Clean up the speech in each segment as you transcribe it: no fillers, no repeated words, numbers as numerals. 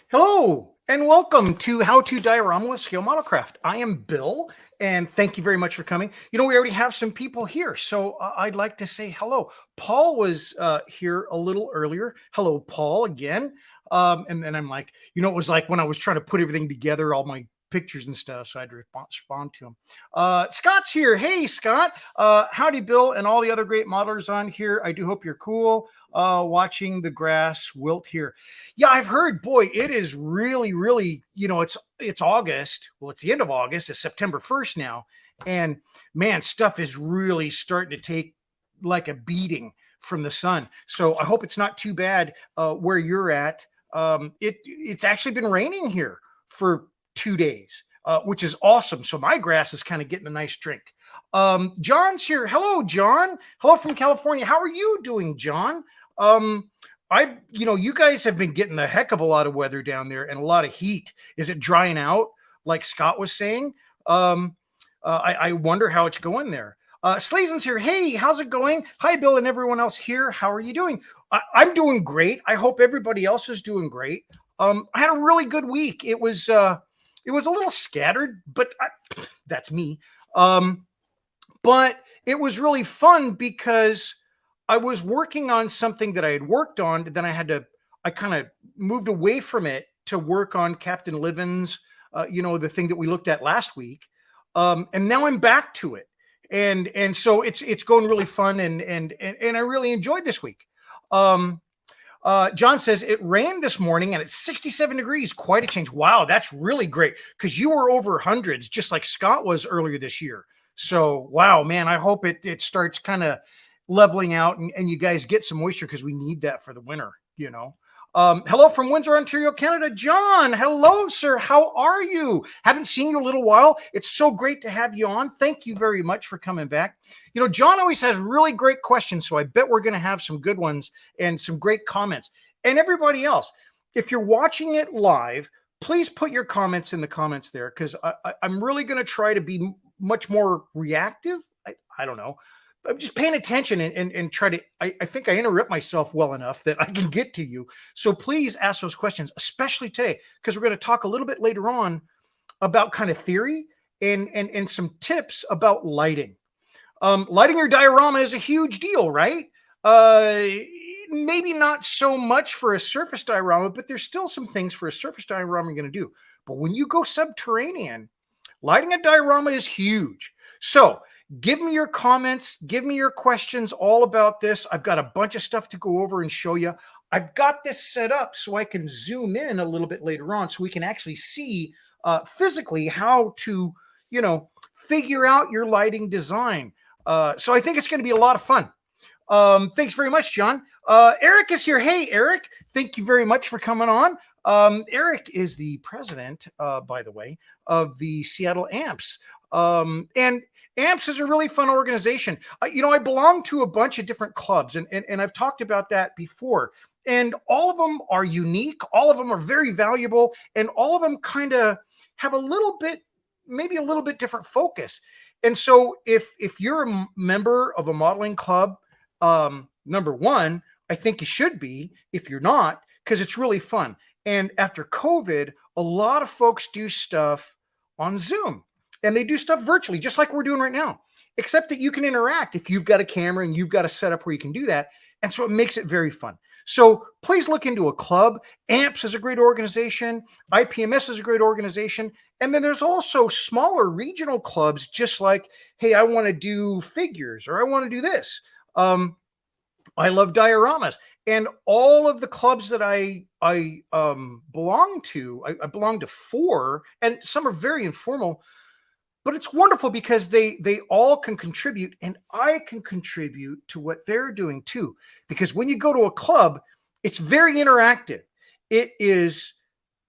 Hello and welcome to How-To Diorama with Scale Modelcraft. I am Bill and thank you very much for coming. We already have some people here, so I'd like to say hello. Paul was here a little earlier. Hello, Paul, again. And then I'm like, it was like when I was trying to put everything together, all my pictures and stuff, so I had to respond to him. Scott's here. Hey, Scott. Howdy, Bill, and all the other great modelers on here. I do hope you're cool watching the grass wilt here. Yeah, I've heard, boy, it is really, really, it's August. Well, it's the end of August. It's September 1st now. And man, stuff is really starting to take like a beating from the sun. So I hope it's not too bad where you're at. It's actually been raining here for 2 days, which is awesome. So my grass is kind of getting a nice drink. John's here. Hello, John. Hello from California. How are you doing, John? You guys have been getting a heck of a lot of weather down there and a lot of heat. Is it drying out like Scott was saying? I wonder how it's going there. Slazen's here. Hey, how's it going? Hi, Bill and everyone else here. How are you doing? I'm doing great. I hope everybody else is doing great. I had a really good week. It was a little scattered, but that's me. But it was really fun because I was working on something that I had worked on. Then I kind of moved away from it to work on Captain Livens, the thing that we looked at last week. And now I'm back to it. And so it's going really fun and I really enjoyed this week. John says it rained this morning and it's 67 degrees. Quite a change. Wow, that's really great because you were over hundreds, just like Scott was earlier this year. So, wow, man, I hope it starts kind of leveling out and you guys get some moisture because we need that for the winter, Hello from Windsor, Ontario, Canada. John, hello, sir. How are you? Haven't seen you in a little while. It's so great to have you on. Thank you very much for coming back. John always has really great questions, so I bet we're going to have some good ones and some great comments. And everybody else, if you're watching it live, please put your comments in the comments there because I'm really going to try to be much more reactive. I don't know. I'm just paying attention and try to, I think I interrupt myself well enough that I can get to you. So please ask those questions, especially today, because we're going to talk a little bit later on about kind of theory and some tips about lighting. Lighting your diorama is a huge deal, right? Maybe not so much for a surface diorama, but there's still some things for a surface diorama you're going to do. But when you go subterranean, lighting a diorama is huge. So give me your comments, give me your questions all about this. I've got a bunch of stuff to go over and show you. I've got this set up so I can zoom in a little bit later on so we can actually see physically how to, figure out your lighting design. So I think it's going to be a lot of fun. Thanks very much, John. Eric is here. Hey, Eric, thank you very much for coming on. Eric is the president, by the way, of the Seattle Amps. And AMPS is a really fun organization. I belong to a bunch of different clubs, and I've talked about that before. And all of them are unique. All of them are very valuable. And all of them kind of have maybe a little bit different focus. And so if you're a member of a modeling club, number one, I think you should be if you're not, because it's really fun. And after COVID, a lot of folks do stuff on Zoom. And they do stuff virtually, just like we're doing right now, except that you can interact if you've got a camera and you've got a setup where you can do that. And so it makes it very fun. So please look into a club. AMPS is a great organization. IPMS is a great organization. And then there's also smaller regional clubs, just like, hey, I want to do figures or I want to do this. I love dioramas. And all of the clubs that I belong to, I belong to 4, and some are very informal. But it's wonderful because they all can contribute, and I can contribute to what they're doing too. Because when you go to a club, it's very interactive. It is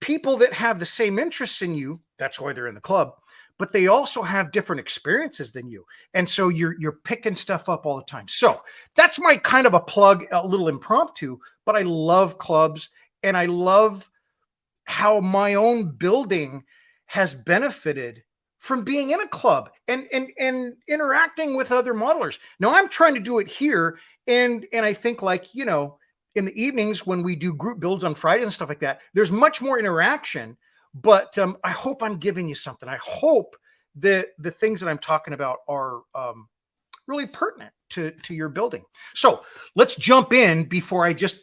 people that have the same interests in you. That's why they're in the club. But they also have different experiences than you. And so you're picking stuff up all the time. So that's my kind of a plug, a little impromptu, but I love clubs and I love how my own building has benefited from being in a club and interacting with other modelers. Now I'm trying to do it here. And I think in the evenings when we do group builds on Friday and stuff like that, there's much more interaction. But I hope I'm giving you something. I hope that the things that I'm talking about are really pertinent to your building. So let's jump in before I just,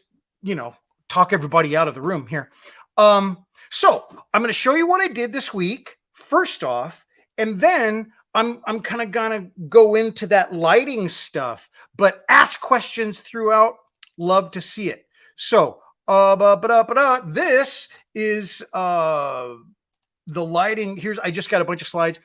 talk everybody out of the room here. So I'm going to show you what I did this week, first off, and then I'm kind of gonna go into that lighting stuff, but ask questions throughout. Love to see it. So this is the lighting. I just got a bunch of slides,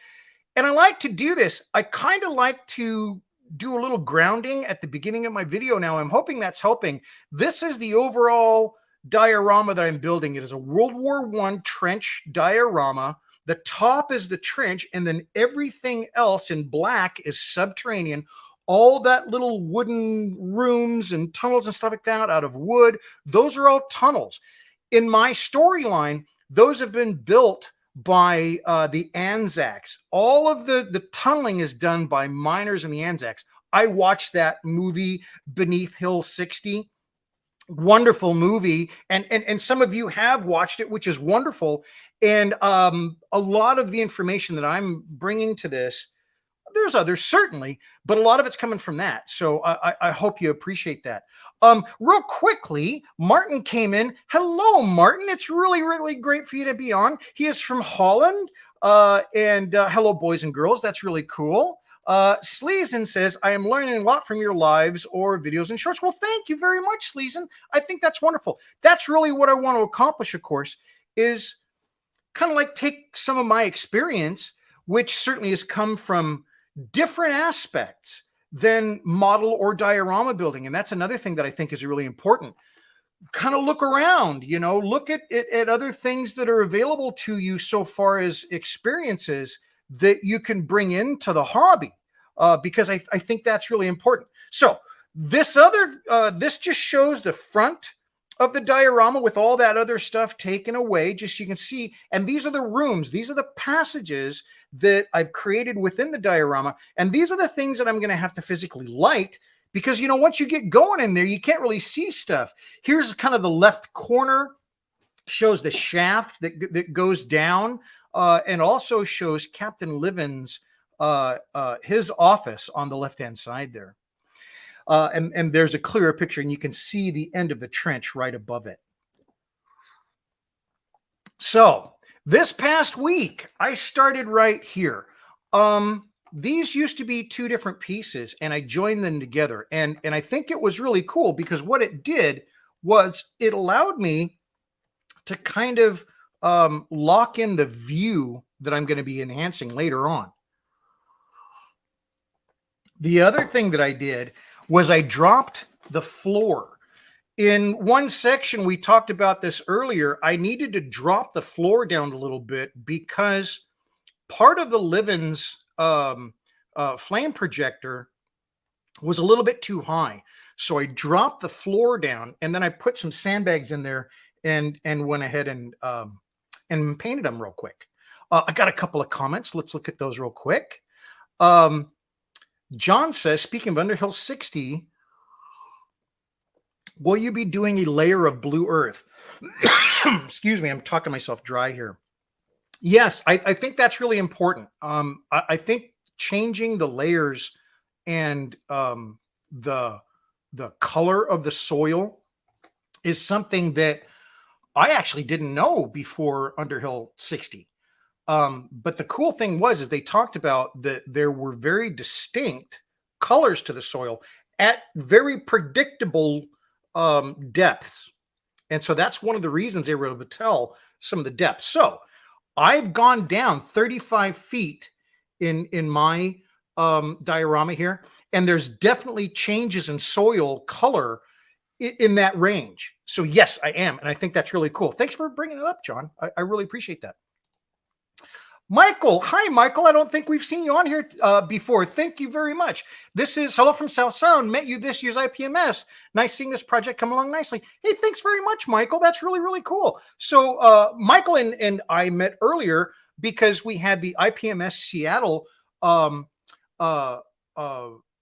and I like to do this. I kind of like to do a little grounding at the beginning of my video. Now I'm hoping that's helping. This is the overall diorama that I'm building. It is a World War I trench diorama. The top is the trench, and then everything else in black is subterranean. All that little wooden rooms and tunnels and stuff like that out of wood, those are all tunnels. In my storyline, those have been built by the Anzacs. All of the tunneling is done by miners in the Anzacs. I watched that movie, Beneath Hill 60. Wonderful movie, and some of you have watched it, which is wonderful. And a lot of the information that I'm bringing to this, there's others certainly, but a lot of it's coming from that. So I hope you appreciate that. Real quickly, Martin came in. Hello, Martin. It's really, really great for you to be on. He is from Holland. And hello, boys and girls. That's really cool. Sleazen says, I am learning a lot from your lives or videos and shorts. Well, thank you very much, Sleazen. I think that's wonderful. That's really what I want to accomplish, of course, is kind of like take some of my experience, which certainly has come from different aspects than model or diorama building. And that's another thing that I think is really important. Kind of look around, look at other things that are available to you so far as experiences that you can bring into the hobby, because I think that's really important. So this just shows the front of the diorama with all that other stuff taken away, just so you can see. And these are the rooms. These are the passages that I've created within the diorama. And these are the things that I'm going to have to physically light, because, once you get going in there, you can't really see stuff. Here's kind of the left corner, shows the shaft that goes down. And also shows Captain Livens, his office on the left-hand side there. And there's a clearer picture, and you can see the end of the trench right above it. So this past week, I started right here. These used to be two different pieces, and I joined them together. And I think it was really cool, because what it did was it allowed me to kind of lock in the view that I'm going to be enhancing later on. The other thing that I did was I dropped the floor. In one section, we talked about this earlier. I needed to drop the floor down a little bit because part of the Livens flame projector was a little bit too high. So I dropped the floor down, and then I put some sandbags in there and went ahead and painted them real quick. I got a couple of comments. Let's look at those real quick. John says, speaking of Underhill 60, will you be doing a layer of blue earth? Excuse me, I'm talking myself dry here. Yes, I think that's really important. I think changing the layers and the color of the soil is something that I actually didn't know before Underhill 60. But the cool thing is they talked about that there were very distinct colors to the soil at very predictable depths. And so that's one of the reasons they were able to tell some of the depths. So I've gone down 35 feet in my diorama here, and there's definitely changes in soil color in that range. So yes, I am. And I think that's really cool. Thanks for bringing it up, John. I really appreciate that. Michael. Hi, Michael. I don't think we've seen you on here before. Thank you very much. This is hello from South Sound. Met you this year's IPMS. Nice seeing this project come along nicely. Hey, thanks very much, Michael. That's really, really cool. So Michael and I met earlier because we had the IPMS Seattle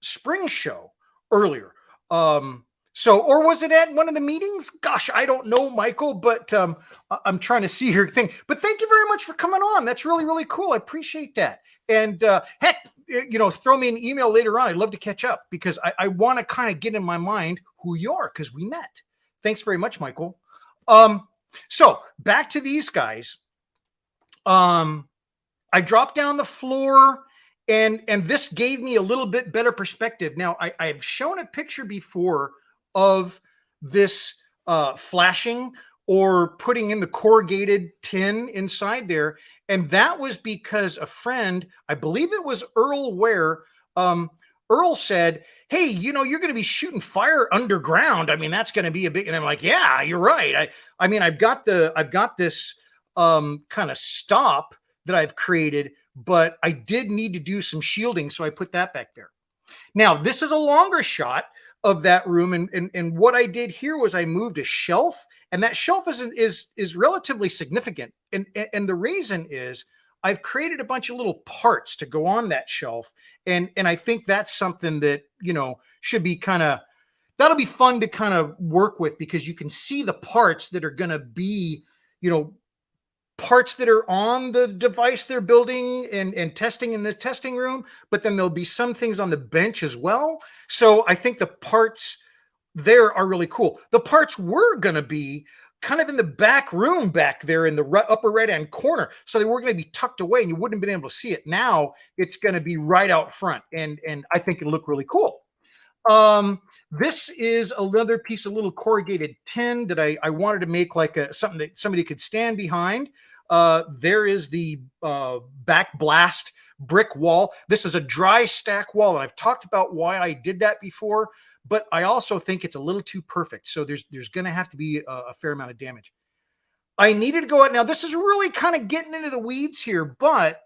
spring show earlier. So, or was it at one of the meetings? Gosh, I don't know, Michael, but I'm trying to see your thing. But thank you very much for coming on. That's really, really cool. I appreciate that. And heck, throw me an email later on. I'd love to catch up because I want to kind of get in my mind who you are because we met. Thanks very much, Michael. So back to these guys. I dropped down the floor. And this gave me a little bit better perspective. Now, I've shown a picture before of this flashing or putting in the corrugated tin inside there. And that was because a friend, I believe it was Earl Ware, Earl said, hey, you're going to be shooting fire underground. I mean, that's going to be a big, and I'm like, yeah, you're right. I mean, I've got this kind of stop that I've created, but I did need to do some shielding. So I put that back there. Now, this is a longer shot of that room. And what I did here was I moved a shelf, and that shelf is relatively significant. And the reason is I've created a bunch of little parts to go on that shelf. And I think that's something that, should be that'll be fun to kind of work with, because you can see the parts that are going to be, parts that are on the device they're building and testing in the testing room, but then there'll be some things on the bench as well. So I think the parts there are really cool. The parts were going to be kind of in the back room back there in the upper right-hand corner. So they were going to be tucked away and you wouldn't have been able to see it. Now it's going to be right out front. And I think it'll look really cool. This is another piece of little corrugated tin that I wanted to make like something that somebody could stand behind. There is the back blast brick wall. This is a dry stack wall, and I've talked about why I did that before, but I also think it's a little too perfect. So there's going to have to be a fair amount of damage. I needed to go out. Now, this is really kind of getting into the weeds here, but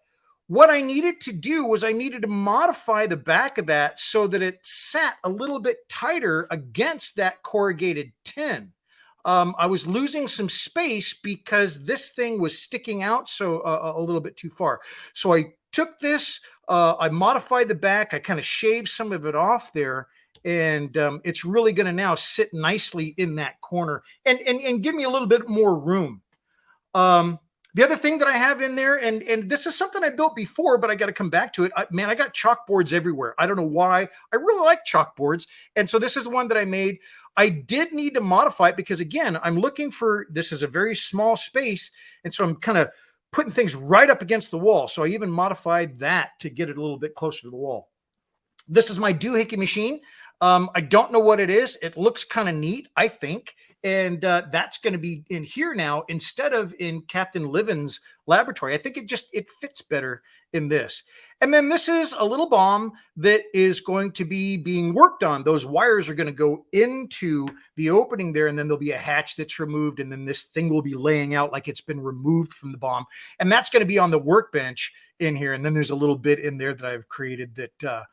what I needed to do was I needed to modify the back of that so that it sat a little bit tighter against that corrugated tin. I was losing some space because this thing was sticking out so a little bit too far. So I took this, I modified the back, I kind of shaved some of it off there, and it's really going to now sit nicely in that corner and give me a little bit more room. The other thing that I have in there, and this is something I built before, but I got to come back to it. Man, I got chalkboards everywhere. I don't know why. I really like chalkboards. And so this is the one that I made. I did need to modify it because, again, I'm looking for, this is a very small space. And so I'm kind of putting things right up against the wall. So I even modified that to get it a little bit closer to the wall. This is my doohickey machine. I don't know what it is. It looks kind of neat, I think. And that's going to be in here now instead of in Captain Livens' laboratory. I think it fits better in this. And then this is a little bomb that is going to be being worked on. Those wires are going to go into the opening there, and then there'll be a hatch that's removed, and then this thing will be laying out like it's been removed from the bomb. And that's going to be on the workbench in here. And then there's a little bit in there that I've created that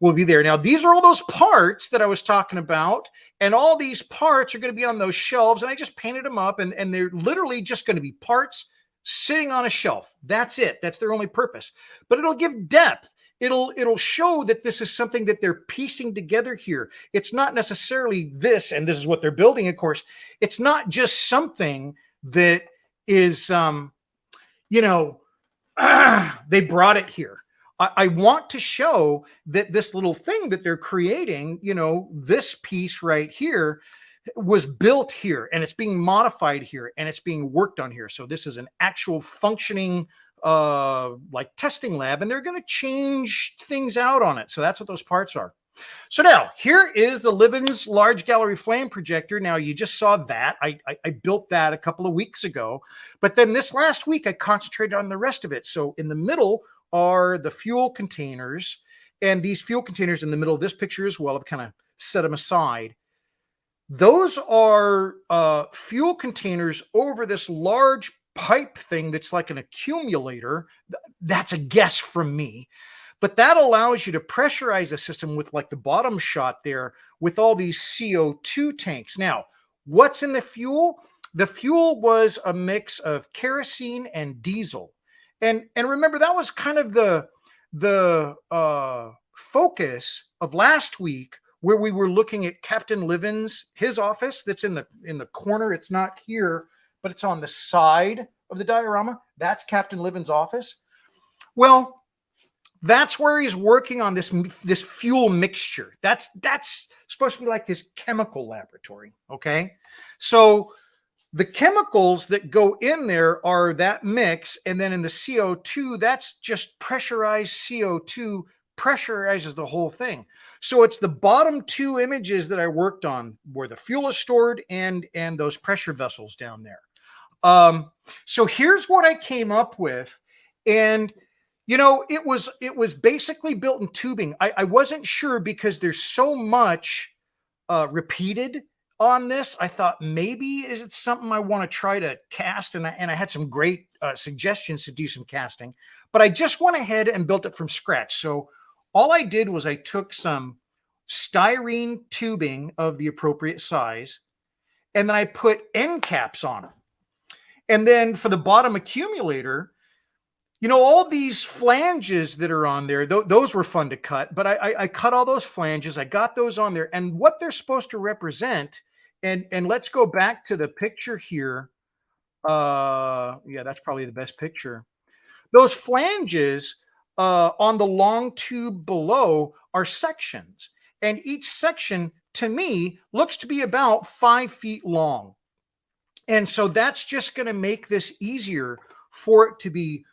will be there. Now, these are all those parts that I was talking about, and all these parts are going to be on those shelves, and I just painted them up, and they're literally just going to be parts sitting on a shelf. That's it. That's their only purpose. But it'll give depth. It'll show that this is something that they're piecing together here. It's not necessarily this, and this is what they're building, of course. It's not just something that is, they brought it here. I want to show that this little thing that they're creating, this piece right here was built here, and it's being modified here, and it's being worked on here. So this is an actual functioning like testing lab, and they're going to change things out on it. So that's what those parts are. So now here is the Livens large gallery flame projector. Now you just saw that. I built that a couple of weeks ago, but then this last week I concentrated on the rest of it. So in the middle are the fuel containers, and these fuel containers in the middle of this picture as well, I've kind of set them aside. Those are fuel containers over this large pipe thing that's like an accumulator. That's a guess from me. But that allows you to pressurize the system with like the bottom shot there with all these CO2 tanks. Now, what's in the fuel? The fuel was a mix of kerosene and diesel. And remember, that was kind of the focus of last week, where we were looking at Captain Livens, his office that's in the corner. It's not here, but it's on the side of the diorama. That's Captain Livens' office. Well, that's where he's working on this fuel mixture. That's supposed to be like his chemical laboratory. Okay, so the chemicals that go in there are that mix, and then in the CO2, that's just pressurized CO2 pressurizes the whole thing. So it's the bottom two images that I worked on where the fuel is stored and those pressure vessels down there. So here's what I came up with, and you know, it was basically built in tubing. I wasn't sure because there's so much repeated on this. I thought maybe is it something I want to try to cast, and I had some great suggestions to do some casting, but I just went ahead and built it from scratch. So all I did was I took some styrene tubing of the appropriate size, and then I put end caps on it. And then for the bottom accumulator, you know, all these flanges that are on there, those were fun to cut, but I cut all those flanges. I got those on there, and what they're supposed to represent, and let's go back to the picture here. Yeah, that's probably the best picture. Those flanges on the long tube below are sections, and each section to me looks to be about 5 feet long. And so that's just going to make this easier for it to be,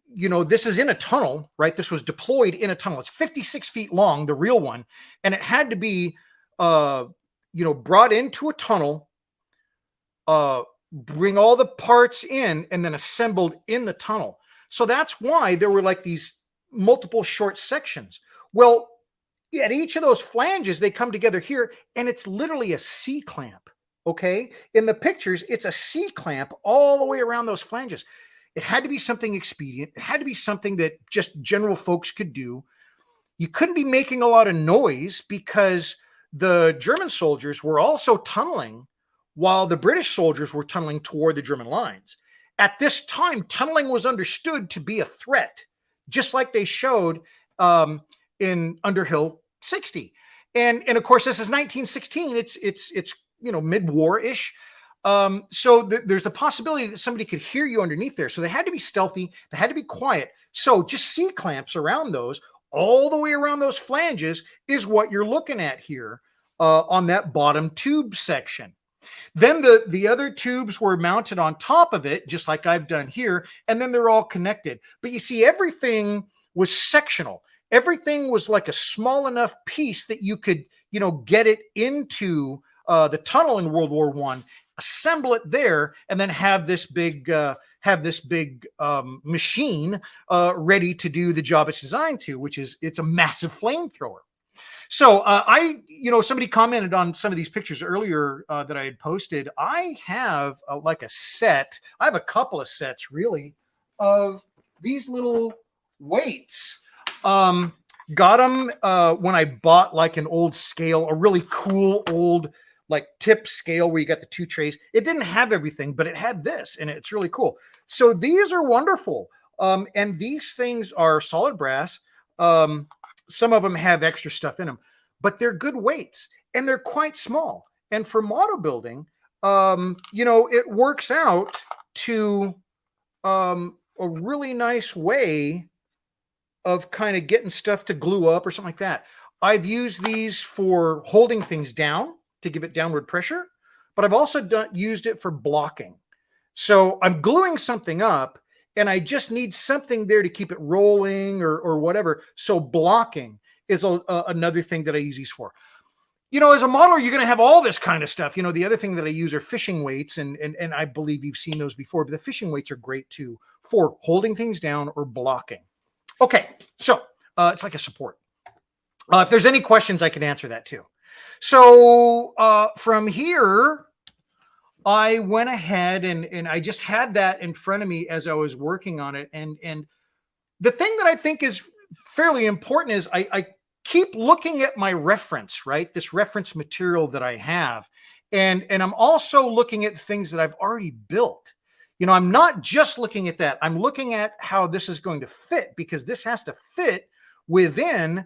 you know, this is in a tunnel, right? This was deployed in a tunnel. It's 56 feet long, the real one. And it had to be, you know, brought into a tunnel, bring all the parts in, and then assembled in the tunnel. So that's why there were like these multiple short sections. Well, at each of those flanges, they come together here, and it's literally a C-clamp, okay? In the pictures, it's a C-clamp all the way around those flanges. It had to be something expedient. It had to be something that just general folks could do. You couldn't be making a lot of noise because the German soldiers were also tunneling while the British soldiers were tunneling toward the German lines. At this time, tunneling was understood to be a threat, just like they showed in Underhill 60. And of course, this is 1916. It's you know, mid-war-ish. So there's the possibility that somebody could hear you underneath there. So they had to be stealthy. They had to be quiet. So just C-clamps around those, all the way around those flanges is what you're looking at here on that bottom tube section. Then the other tubes were mounted on top of it, just like I've done here, and then they're all connected. But you see, everything was sectional. Everything was like a small enough piece that you could, you know, get it into the tunnel in World War I, assemble it there, and then have this big machine ready to do the job it's designed to, which is it's a massive flamethrower. So you know, somebody commented on some of these pictures earlier that I had posted. I have like a set. I have a couple of sets really of these little weights. Got them when I bought like an old scale, a really cool old like tip scale where you got the two trays. It didn't have everything, but it had this, and it's really cool. So these are wonderful. And these things are solid brass. Some of them have extra stuff in them, but they're good weights, and they're quite small. And for model building, you know, it works out to a really nice way of kind of getting stuff to glue up or something like that. I've used these for holding things down to give it downward pressure, but I've also used it for blocking. So I'm gluing something up, and I just need something there to keep it rolling or whatever. So blocking is another thing that I use these for. You know, as a modeler, you're going to have all this kind of stuff. You know, the other thing that I use are fishing weights, and I believe you've seen those before, but the fishing weights are great too for holding things down or blocking. Okay, so it's like a support. If there's any questions, I can answer that too. So from here, I went ahead and I just had that in front of me as I was working on it. And the thing that I think is fairly important is I keep looking at my reference, right? This reference material that I have. And I'm also looking at things that I've already built. You know, I'm not just looking at that. I'm looking at how this is going to fit, because this has to fit within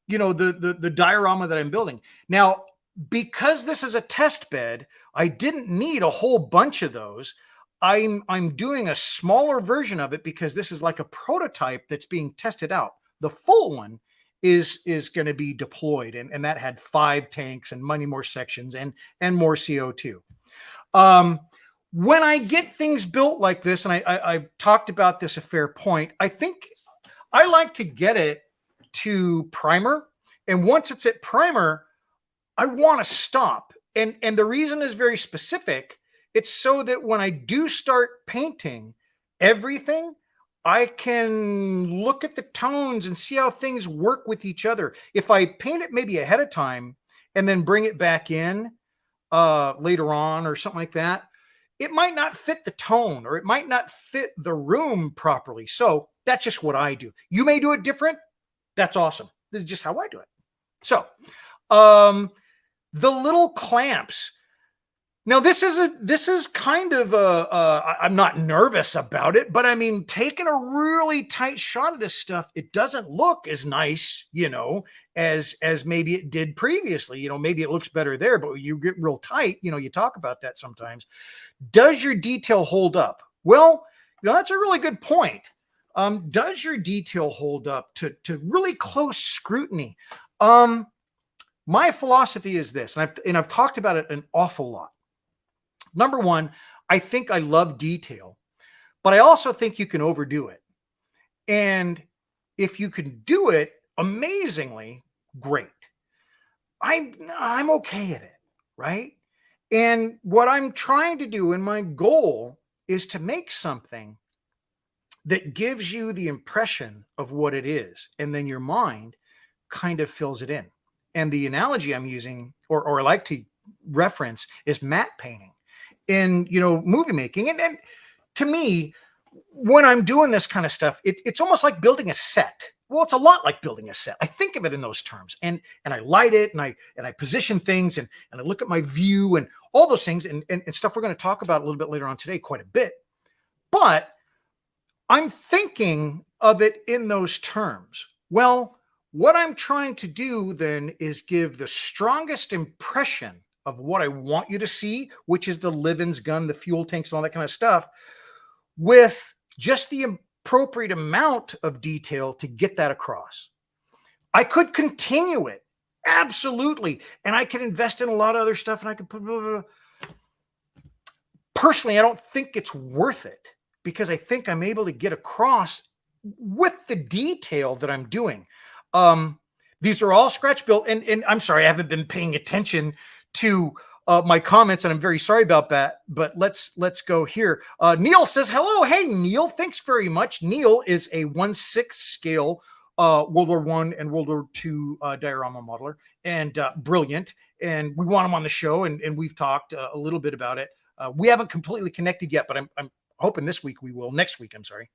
the diorama that I'm building. Now, because this is a test bed, I didn't need a whole bunch of those. I'm doing a smaller version of it because this is like a prototype that's being tested out. The full one is going to be deployed, and that had 5 tanks and many more sections and more CO2. When I get things built like this, and I've talked about this a fair point, I think I like to get it to primer. And once it's at primer, I want to stop. And the reason is very specific. It's so that when I do start painting everything, I can look at the tones and see how things work with each other. If I paint it maybe ahead of time and then bring it back in later on or something like that, it might not fit the tone or it might not fit the room properly. So that's just what I do. You may do it different. That's awesome. This is just how I do it. So the little clamps. Now this is kind of I'm not nervous about it, but I mean, taking a really tight shot of this stuff, it doesn't look as nice, as maybe it did previously. Maybe it looks better there, but you get real tight, you talk about that sometimes. Does your detail hold up? Well, that's a really good point. Does your detail hold up to really close scrutiny? My philosophy is this, and I've talked about it an awful lot. Number one, I think I love detail, but I also think you can overdo it. And if you can do it amazingly, great. I'm okay at it, right? And what I'm trying to do, and my goal, is to make something that gives you the impression of what it is, and then your mind kind of fills it in. And the analogy I'm using, or I like to reference, is matte painting in movie making. And to me, when I'm doing this kind of stuff, it's almost like building a set. Well, it's a lot like building a set. I think of it in those terms, and I light it, and I position things, and I look at my view and all those things, and stuff we're going to talk about a little bit later on today, quite a bit. But I'm thinking of it in those terms. Well, what I'm trying to do then is give the strongest impression of what I want you to see, which is the Livens gun, the fuel tanks, and all that kind of stuff, with just the appropriate amount of detail to get that across. I could continue it, absolutely, and I could invest in a lot of other stuff, and I could put blah, blah, blah. Personally, I don't think it's worth it, because I think I'm able to get across with the detail that I'm doing. These are all scratch built, and I'm sorry, I haven't been paying attention to my comments, and I'm very sorry about that, but let's go here. Neil says, hello. Hey, Neil, thanks very much. Neil is a 1/6 scale World War I and World War II diorama modeler, and brilliant. And we want him on the show, and we've talked a little bit about it. We haven't completely connected yet, but I'm hoping this week we will. Next week, I'm sorry.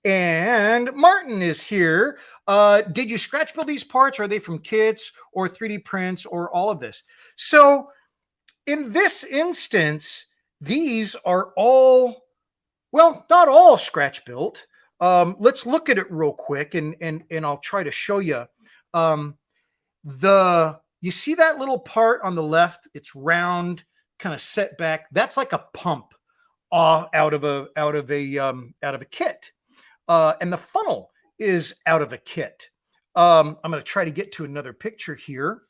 And Martin is here. Did you scratch build these parts? Are they from kits or 3D prints or all of this? So in this instance, these are all, well, not all scratch built. Let's look at it real quick, and I'll try to show you. You see that little part on the left? It's round, kind of set back. That's like a pump out of a kit. And the funnel is out of a kit. I'm going to try to get to another picture here.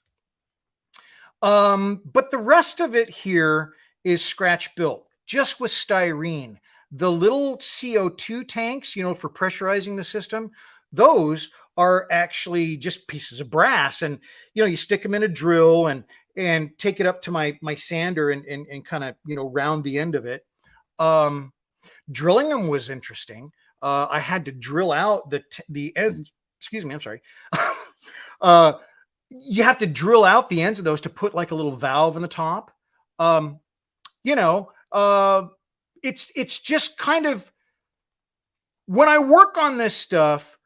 But the rest of it here is scratch built, just with styrene. The little CO2 tanks, for pressurizing the system, those are actually just pieces of brass. And, you stick them in a drill and take it up to my sander and kind of, round the end of it. Drilling them was interesting. I had to drill out the ends. Excuse me, I'm sorry. You have to drill out the ends of those to put like a little valve in the top. It's just kind of, when I work on this stuff,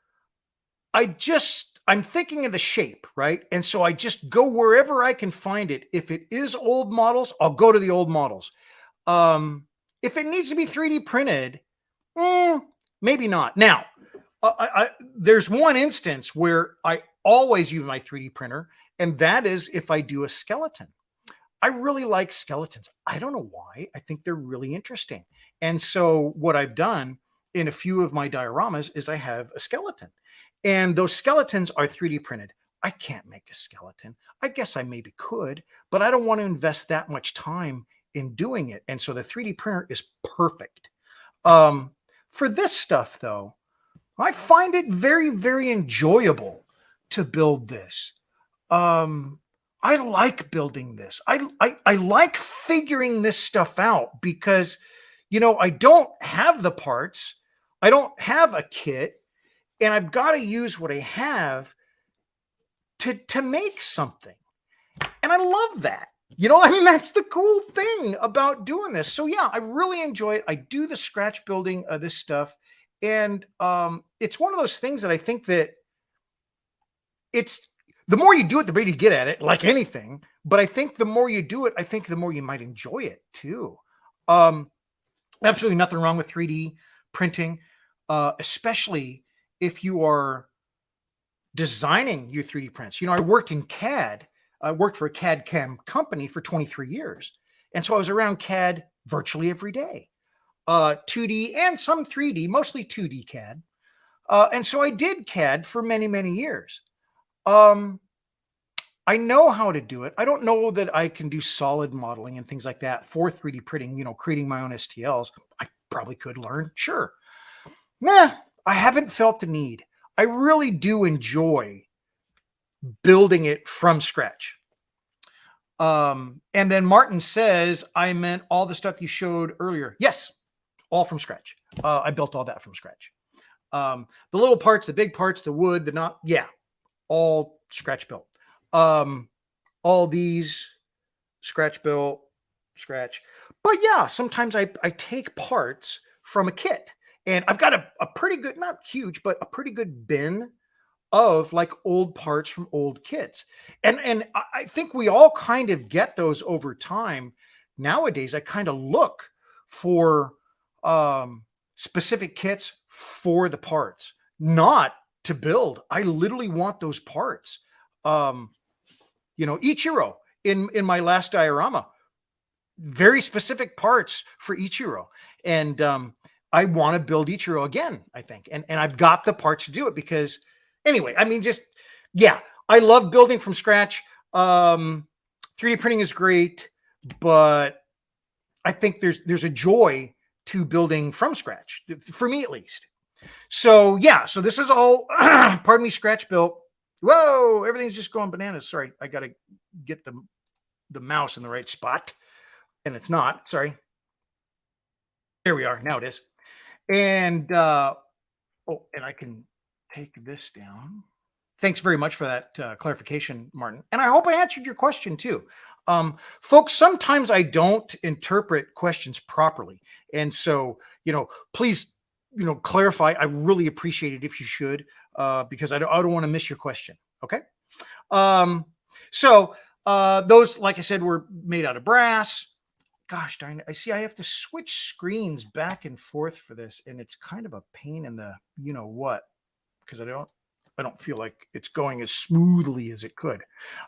I'm thinking of the shape, right? And so I just go wherever I can find it. If it is old models, I'll go to the old models. If it needs to be 3D printed, maybe not. Now, there's one instance where I always use my 3D printer, and that is if I do a skeleton. I really like skeletons. I don't know why. I think they're really interesting. And so what I've done in a few of my dioramas is I have a skeleton. And those skeletons are 3D printed. I can't make a skeleton. I guess I maybe could, but I don't want to invest that much time in doing it. And so the 3D printer is perfect. For this stuff, though, I find it very, very enjoyable to build this. I like building this. I like figuring this stuff out because, I don't have the parts. I don't have a kit, and I've got to use what I have to make something. And I love that. That's the cool thing about doing this. So yeah, I really enjoy it. I do the scratch building of this stuff. And it's one of those things that I think that it's the more you do it, the better you get at it, like anything. But I think the more you do it, I think the more you might enjoy it too. Absolutely nothing wrong with 3D printing, especially if you are designing your 3D prints. I worked in CAD. I worked for a CAD CAM company for 23 years. And so I was around CAD virtually every day, 2D and some 3D, mostly 2D CAD. And so I did CAD for many, many years. I know how to do it. I don't know that I can do solid modeling and things like that for 3D printing, creating my own STLs. I probably could learn, sure. Nah, I haven't felt the need. I really do enjoy building it from scratch. And then Martin says, I meant all the stuff you showed earlier. Yes, all from scratch. I built all that from scratch. The little parts, the big parts, the wood, the knot, yeah, all scratch built. All these scratch built, scratch. But yeah, sometimes I take parts from a kit, and I've got a pretty good, not huge, but a pretty good bin of like old parts from old kits. And I think we all kind of get those over time. Nowadays, I kind of look for specific kits for the parts, not to build. I literally want those parts. Ichiro in my last diorama, very specific parts for Ichiro. And I want to build Ichiro again, I think. And I've got the parts to do it because anyway, I love building from scratch. 3D printing is great, but I think there's a joy to building from scratch, for me at least. So yeah, so this is all, pardon me, scratch built. Whoa, everything's just going bananas. Sorry, I got to get the mouse in the right spot. And it's not, sorry. There we are, now it is. And, and I can take this down. Thanks very much for that clarification, Martin. And I hope I answered your question too. Folks, sometimes I don't interpret questions properly. And so, please, clarify. I really appreciate it if you should, because I don't want to miss your question. Okay. So those, like I said, were made out of brass. Gosh darn it. I see I have to switch screens back and forth for this. And it's kind of a pain in the, what, because I don't feel like it's going as smoothly as it could.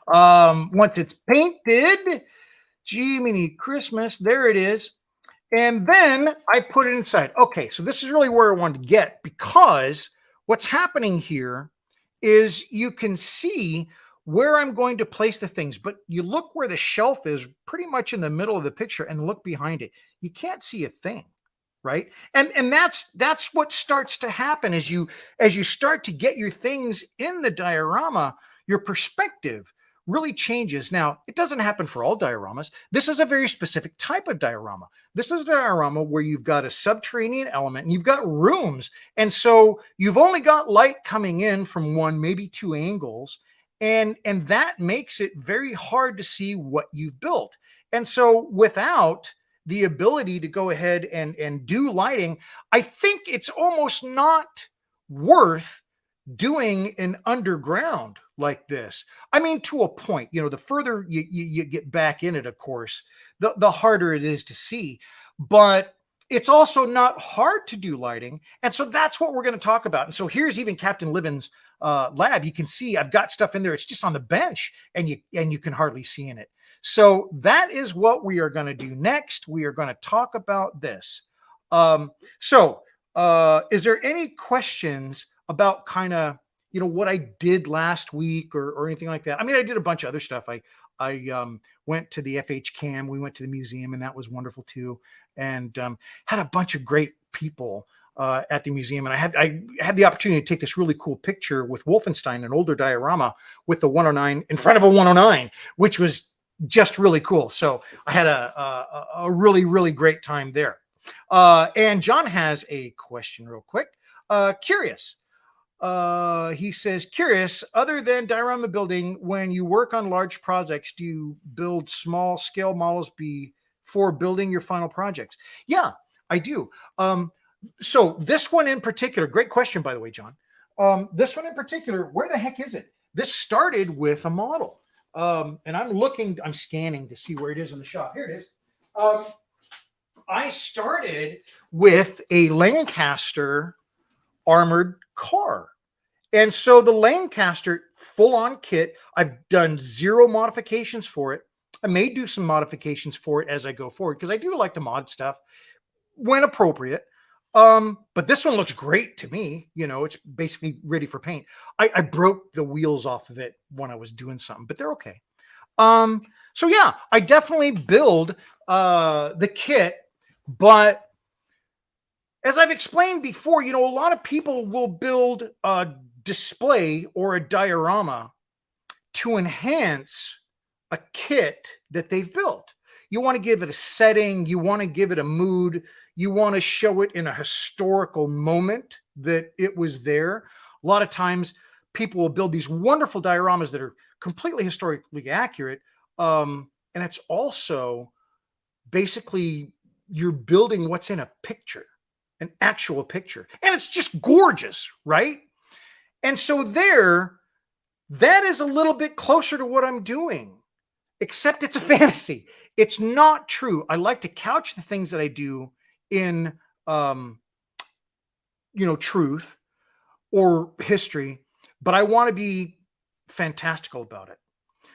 Once it's painted, Jiminy Christmas, there it is. And then I put it inside. Okay, so this is really where I wanted to get, because what's happening here is you can see where I'm going to place the things, but you look where the shelf is pretty much in the middle of the picture and look behind it. You can't see a thing. Right. And that's what starts to happen as you start to get your things in the diorama, your perspective really changes. Now, it doesn't happen for all dioramas. This is a very specific type of diorama. This is a diorama where you've got a subterranean element and you've got rooms. And so you've only got light coming in from one, maybe two angles. And that makes it very hard to see what you've built. And so without the ability to go ahead and do lighting, I think it's almost not worth doing an underground like this. I mean, to a point, the further you get back in it, of course, the harder it is to see. But it's also not hard to do lighting. And so that's what we're going to talk about. And so here's even Captain Livens' lab. You can see I've got stuff in there. It's just on the bench, and you can hardly see in it. So that is what we are going to do next. We are going to talk about this. Is there any questions about kind of, you know, what I did last week or anything like that? I mean, I did a bunch of other stuff. I went to the FH Cam. We went to the museum, and that was wonderful too. And had a bunch of great people at the museum. And I had the opportunity to take this really cool picture with Wolfenstein, an older diorama with the 109 in front of a 109, which was just really cool. So I had a really, really great time there. And John has a question real quick. Curious. He says, curious, other than diorama building, when you work on large projects, do you build small scale models before building your final projects? Yeah, I do. So this one in particular, great question, by the way, John. This one in particular, where the heck is it? This started with a model. And I'm scanning to see where it is in the shop. Here it is. I started with a Lancaster armored car. And so the Lancaster full-on kit, I've done 0 modifications for it. I may do some modifications for it as I go forward, because I do like to mod stuff when appropriate. But this one looks great to me. You know, it's basically ready for paint. I broke the wheels off of it when I was doing something, but they're okay. So yeah, I definitely build the kit, but as I've explained before, you know, a lot of people will build a display or a diorama to enhance a kit that they've built. You want to give it a setting. You want to give it a mood. You want to show it in a historical moment that it was there. A lot of times people will build these wonderful dioramas that are completely historically accurate. And it's also basically you're building what's in a picture, an actual picture. And it's just gorgeous, right? And so that is a little bit closer to what I'm doing, except it's a fantasy. It's not true. I like to couch the things that I do in, truth or history, but I want to be fantastical about it.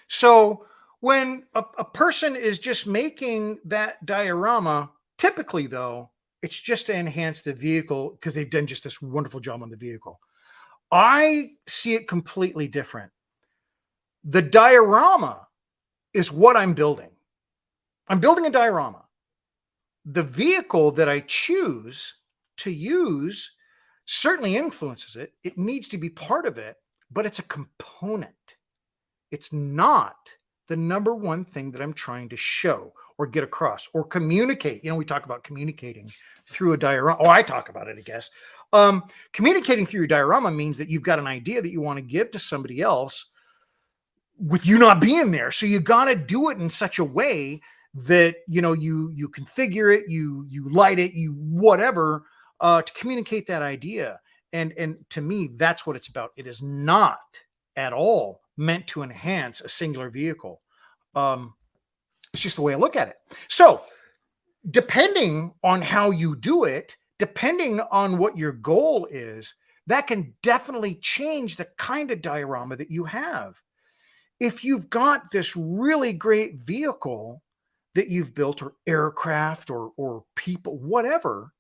So when a person is just making that diorama, typically though, it's just to enhance the vehicle because they've done just this wonderful job on the vehicle. I see it completely different. The diorama is what I'm building. I'm building a diorama. The vehicle that I choose to use certainly influences it. It needs to be part of it, but it's a component. It's not the number one thing that I'm trying to show or get across or communicate. You know, we talk about communicating through a diorama. Oh, I talk about it, I guess. Communicating through your diorama means that you've got an idea that you want to give to somebody else with you not being there. So you got to do it in such a way that, you know, you configure it, you light it, you whatever, to communicate that idea. And to me, that's what it's about. It is not at all meant to enhance a singular vehicle. It's just the way I look at it. So depending on how you do it, depending on what your goal is, that can definitely change the kind of diorama that you have. If you've got this really great vehicle that you've built, or aircraft or people, whatever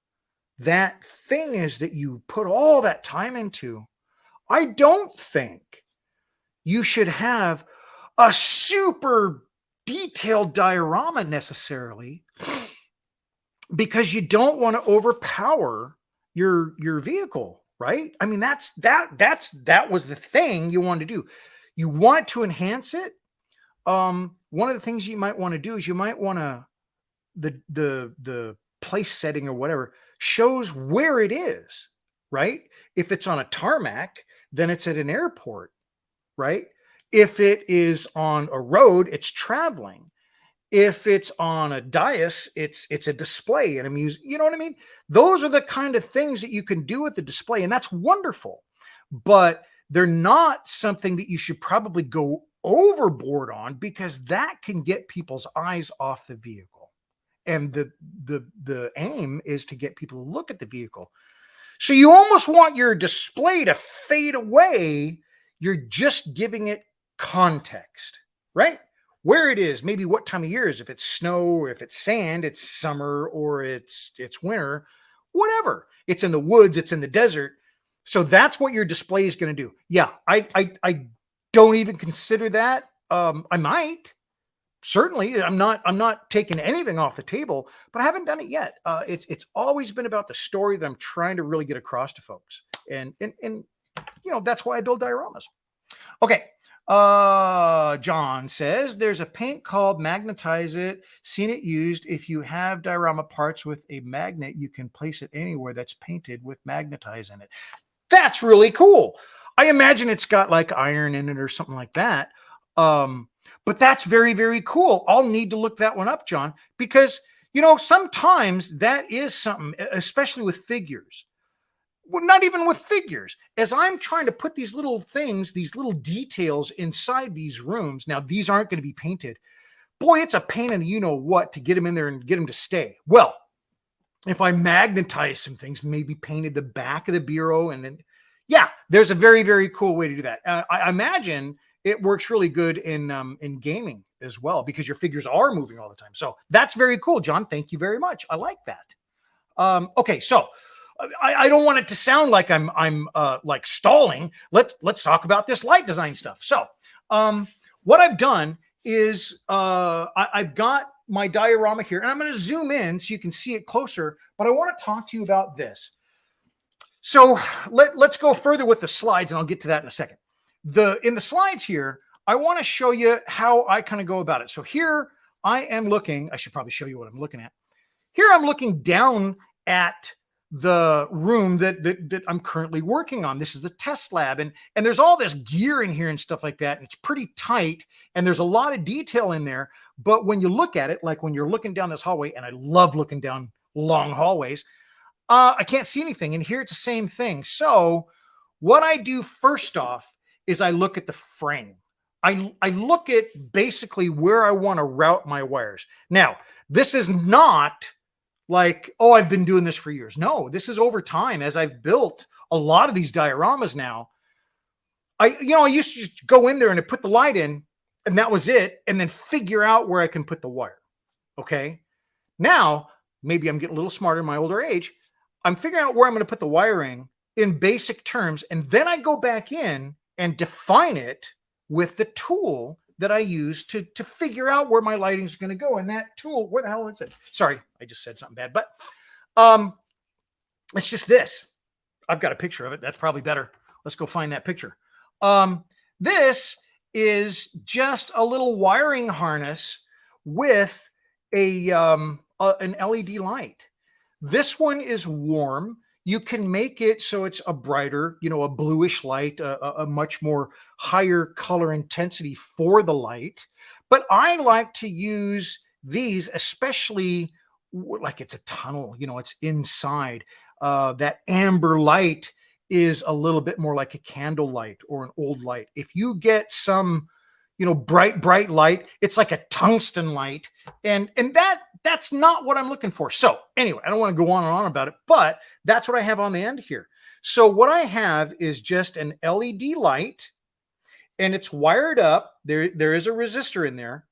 that thing is that you put all that time into, I don't think you should have a super detailed diorama necessarily, because you don't want to overpower your vehicle, right? I mean, that was the thing you wanted to do. You want to enhance it. One of the things you might want to do is you might want to, the place setting or whatever shows where it is, right? If it's on a tarmac, then it's at an airport, right? If it is on a road, it's traveling. If it's on a dais, it's a display in a museum. You know what I mean? Those are the kind of things that you can do with the display, and that's wonderful. But they're not something that you should probably go overboard on, because that can get people's eyes off the vehicle. And the aim is to get people to look at the vehicle. So you almost want your display to fade away. You're just giving it context, right? Where it is, maybe what time of year is, if it's snow or if it's sand, it's summer or it's winter, whatever. It's in the woods, it's in the desert. So that's what your display is going to do. Yeah, I don't even consider that. I might. Certainly, I'm not taking anything off the table, but I haven't done it yet. It's always been about the story that I'm trying to really get across to folks, and that's why I build dioramas. Okay, John says there's a paint called Magnetize It. Seen it used. If you have diorama parts with a magnet, you can place it anywhere that's painted with Magnetize in it. That's really cool. I imagine it's got like iron in it or something like that. But that's very, very cool. I'll need to look that one up, John, because, sometimes that is something, especially with figures. Well, not even with figures. As I'm trying to put these little things, these little details inside these rooms. Now, these aren't going to be painted. Boy, it's a pain in the you-know-what to get them in there and get them to stay. Well, if I magnetize some things, maybe painted the back of the bureau, and then, yeah, there's a very, very cool way to do that. I imagine it works really good in gaming as well, because your figures are moving all the time. So that's very cool, John. Thank you very much. I like that. Okay, so I don't want it to sound like I'm like stalling. Let's talk about this light design stuff. So what I've done is I've got my diorama here, and I'm going to zoom in so you can see it closer. But I want to talk to you about this. So let's go further with the slides, and I'll get to that in a second. In the slides here, I want to show you how I kind of go about it. So here I am looking, I should probably show you what I'm looking at. Here I'm looking down at the room that I'm currently working on. This is the test lab, and there's all this gear in here and stuff like that, and it's pretty tight, and there's a lot of detail in there. But when you look at it, like when you're looking down this hallway, and I love looking down long hallways, I can't see anything. And here it's the same thing. So what I do first off is I look at the frame. I look at basically where I want to route my wires. Now, this is not like, oh, I've been doing this for years. No, this is over time. As I've built a lot of these dioramas now, I used to just go in there and put the light in, and that was it, and then figure out where I can put the wire. Okay. Now, maybe I'm getting a little smarter in my older age. I'm figuring out where I'm going to put the wiring in basic terms, and then I go back in and define it with the tool that I use to figure out where my lighting is going to go. And that tool, where the hell is it? Sorry, I just said something bad, but it's just this. I've got a picture of it. That's probably better. Let's go find that picture. This is just a little wiring harness with an LED light. This one is warm. You can make it so it's a brighter, a bluish light, a much more higher color intensity for the light. But I like to use these, especially like it's a tunnel, it's inside. That amber light is a little bit more like a candle light or an old light. If you get some, bright light, it's like a tungsten light. And that's not what I'm looking for. So anyway, I don't want to go on and on about it, but that's what I have on the end here. So what I have is just an LED light, and it's wired up. There is a resistor in there.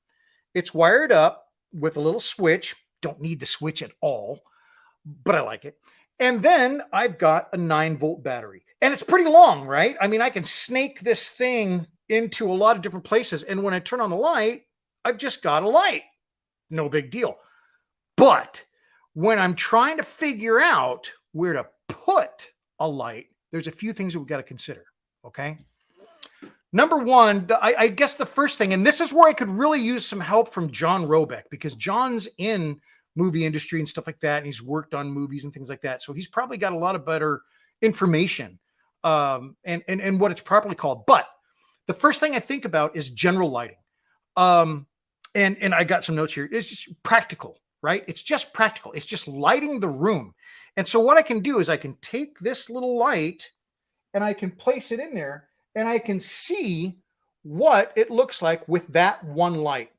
It's wired up with a little switch. Don't need the switch at all, but I like it. And then I've got a 9-volt battery, and it's pretty long, right? I mean, I can snake this thing into a lot of different places. And when I turn on the light, I've just got a light. No big deal. But when I'm trying to figure out where to put a light, there's a few things that we've got to consider. Okay. Number one, I guess the first thing, and this is where I could really use some help from John Robeck, because John's in movie industry and stuff like that, and he's worked on movies and things like that. So he's probably got a lot of better information and what it's properly called. But the first thing I think about is general lighting. And I got some notes here. It's just practical, right? It's just practical. It's just lighting the room. And so what I can do is I can take this little light and I can place it in there, and I can see what it looks like with that one light.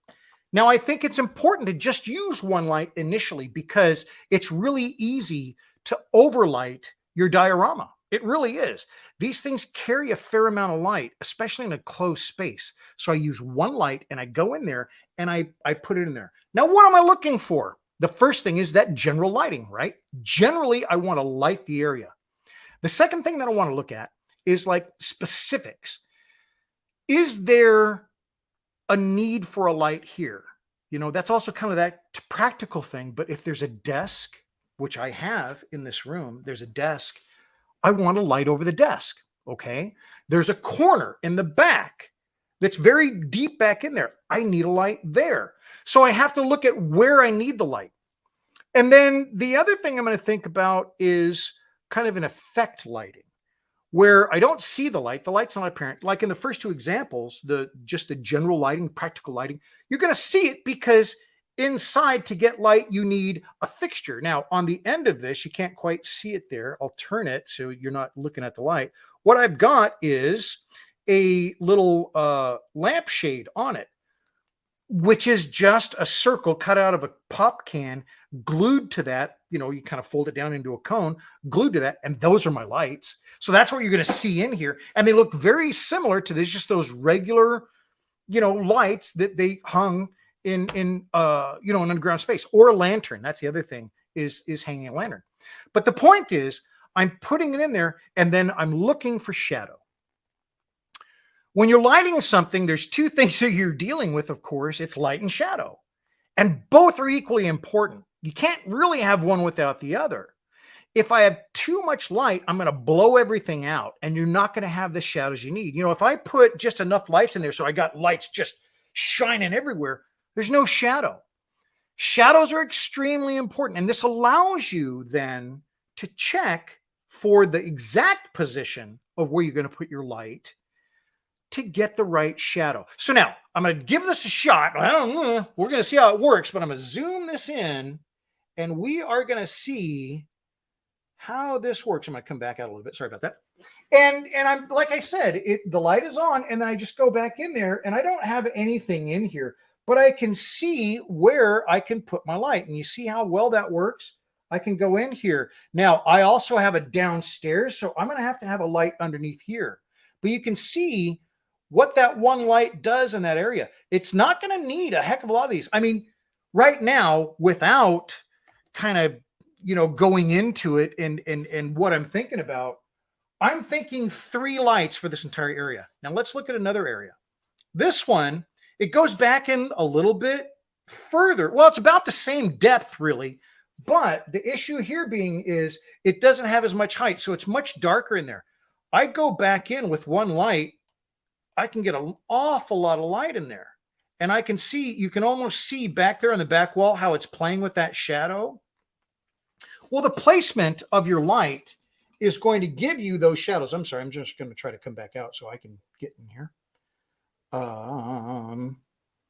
Now, I think it's important to just use one light initially because it's really easy to overlight your diorama. It really is. These things carry a fair amount of light, especially in a closed space. So I use one light and I go in there and I put it in there. Now, what am I looking for? The first thing is that general lighting, right? Generally, I want to light the area. The second thing that I want to look at is like specifics. Is there a need for a light here? You know, that's also kind of that practical thing. But if there's a desk, which I have in this room, there's a desk, I want a light over the desk. Okay. There's a corner in the back that's very deep back in there. I need a light there. So I have to look at where I need the light. And then the other thing I'm going to think about is kind of an effect lighting, where I don't see the light. The light's not apparent. Like in the first two examples, just the general lighting, practical lighting, you're going to see it because inside to get light, you need a fixture. Now, on the end of this, you can't quite see it there. I'll turn it so you're not looking at the light. What I've got is a little lampshade on it, which is just a circle cut out of a pop can, glued to that. You know, you kind of fold it down into a cone, glued to that, and those are my lights. So that's what you're going to see in here. And they look very similar to this, just those regular, you know, lights that they hung in an underground space, or a lantern. That's the other thing, is hanging a lantern. But the point is, I'm putting it in there, and then I'm looking for shadow. When you're lighting something, there's two things that you're dealing with, of course. It's light and shadow. And both are equally important. You can't really have one without the other. If I have too much light, I'm going to blow everything out, and you're not going to have the shadows you need. You know, if I put just enough lights in there, so I got lights just shining everywhere, there's no shadow. Shadows are extremely important. And this allows you then to check for the exact position of where you're going to put your light to get the right shadow. So now I'm going to give this a shot. I don't know. We're going to see how it works, but I'm going to zoom this in and we are going to see how this works. I'm going to come back out a little bit. Sorry about that. And I'm, like I said, the light is on, and then I just go back in there and I don't have anything in here, but I can see where I can put my light. And you see how well that works? I can go in here. Now, I also have a downstairs, so I'm going to have a light underneath here. But you can see what that one light does in that area. It's not going to need a heck of a lot of these. I mean, right now, without kind of, you know, going into it and what I'm thinking about, I'm thinking 3 lights for this entire area. Now let's look at another area. This one, it goes back in a little bit further. Well, it's about the same depth really, but the issue here being is it doesn't have as much height, so it's much darker in there. I go back in with one light, I can get an awful lot of light in there. And I can see, you can almost see back there on the back wall how it's playing with that shadow. Well, the placement of your light is going to give you those shadows. I'm sorry, I'm just going to try to come back out so I can get in here.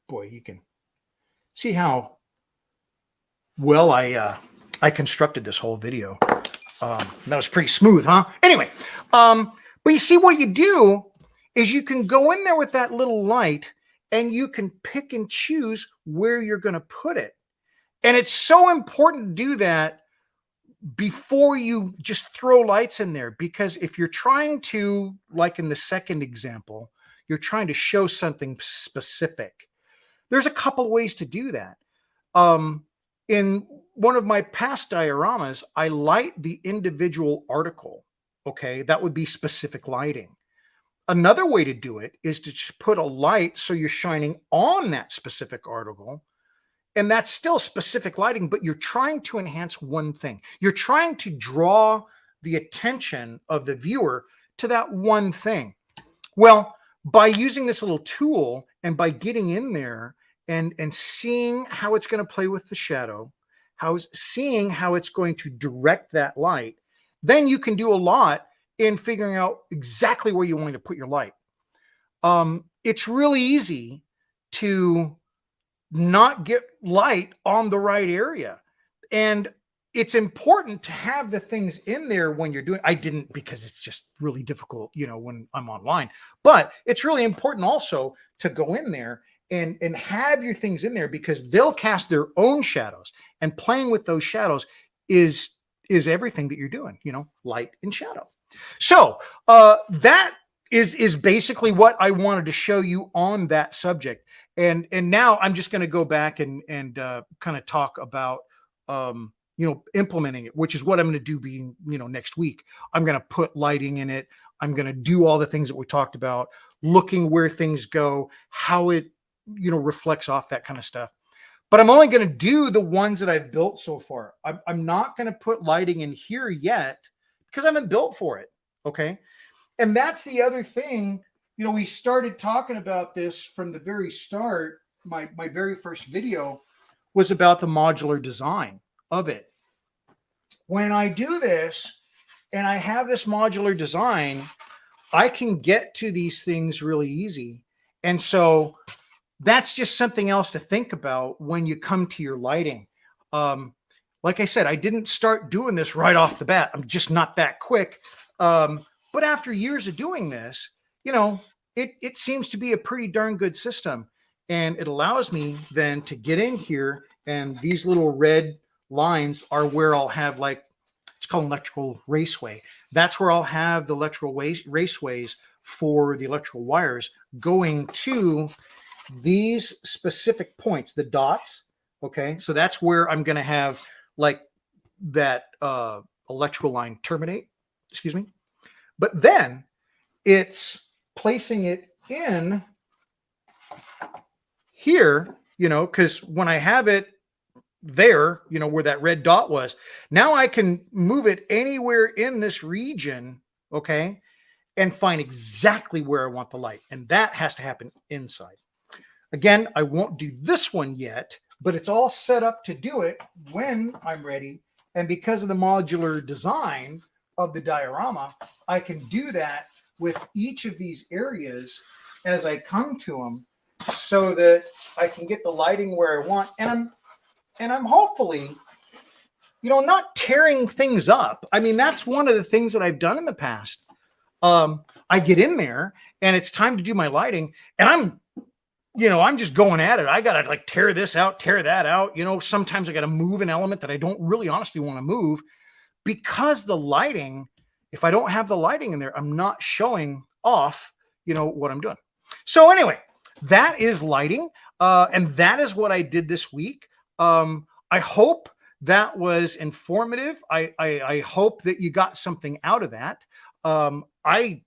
Boy, you can see how well I constructed this whole video. That was pretty smooth, huh? Anyway, but you see what you do is you can go in there with that little light and you can pick and choose where you're going to put it. And it's so important to do that before you just throw lights in there, because if you're trying to, like in the second example, you're trying to show something specific, there's a couple ways to do that. In one of my past dioramas, I light the individual article. Okay, that would be specific lighting. Another way to do it is to just put a light so you're shining on that specific article. And that's still specific lighting, but you're trying to enhance one thing. You're trying to draw the attention of the viewer to that one thing. Well, by using this little tool and by getting in there and seeing how it's going to play with the shadow, seeing how it's going to direct that light, then you can do a lot in figuring out exactly where you want to put your light. It's really easy to not get light on the right area. And it's important to have the things in there when you're doing, I didn't because it's just really difficult, you know, when I'm online, but it's really important also to go in there and have your things in there, because they'll cast their own shadows, and playing with those shadows is everything that you're doing, light and shadow. So that is basically what I wanted to show you on that subject. And now I'm just going to go back and kind of talk about implementing it, which is what I'm going to do being next week. I'm going to put lighting in it. I'm going to do all the things that we talked about, looking where things go, how it reflects off, that kind of stuff. But I'm only going to do the ones that I've built so far. I'm not going to put lighting in here yet because I haven't built for it. Okay. And that's the other thing. We started talking about this from the very start. My very first video was about the modular design of it. When I do this and I have this modular design, I can get to these things really easy. And so that's just something else to think about when you come to your lighting. Like I said, I didn't start doing this right off the bat. I'm just not that quick. But after years of doing this, it seems to be a pretty darn good system. And it allows me then to get in here, and these little red lines are where I'll have, like, it's called electrical raceway. That's where I'll have the electrical raceways for the electrical wires going to these specific points, the dots. Okay. So that's where I'm going to have like that electrical line terminate, excuse me. But then it's placing it in here, because when I have it there, where that red dot was, now I can move it anywhere in this region. Okay. And find exactly where I want the light. And that has to happen inside. Again, I won't do this one yet, but it's all set up to do it when I'm ready. And because of the modular design of the diorama, I can do that with each of these areas as I come to them, so that I can get the lighting where I want. And I'm hopefully, not tearing things up. I mean, that's one of the things that I've done in the past. I get in there and it's time to do my lighting, and I'm just going at it. I got to like tear this out, tear that out. Sometimes I got to move an element that I don't really honestly want to move, because the lighting, if I don't have the lighting in there, I'm not showing off, what I'm doing. So anyway, that is lighting. And that is what I did this week. I hope that was informative. I hope that you got something out of that. I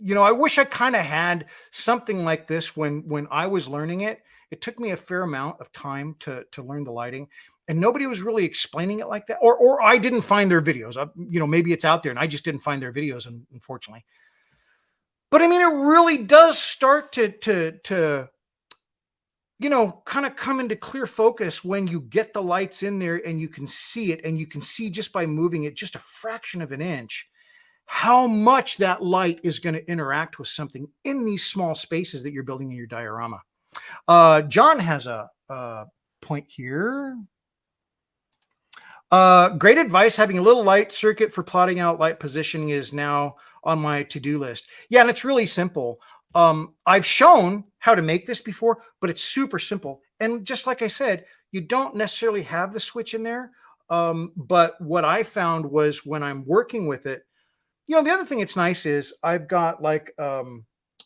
wish I kind of had something like this when I was learning it. It took me a fair amount of time to learn the lighting, and nobody was really explaining it like that, or I didn't find their videos. Maybe it's out there and I just didn't find their videos, unfortunately. But I mean, it really does start to kind of come into clear focus when you get the lights in there and you can see it, and you can see just by moving it just a fraction of an inch how much that light is going to interact with something in these small spaces that you're building in your diorama. John has a point here. Great advice. Having a little light circuit for plotting out light positioning is now on my to-do list. Yeah, and it's really simple. I've shown how to make this before, but it's super simple. And just like I said, you don't necessarily have the switch in there. But what I found was when I'm working with it, the other thing that's nice is I've got like a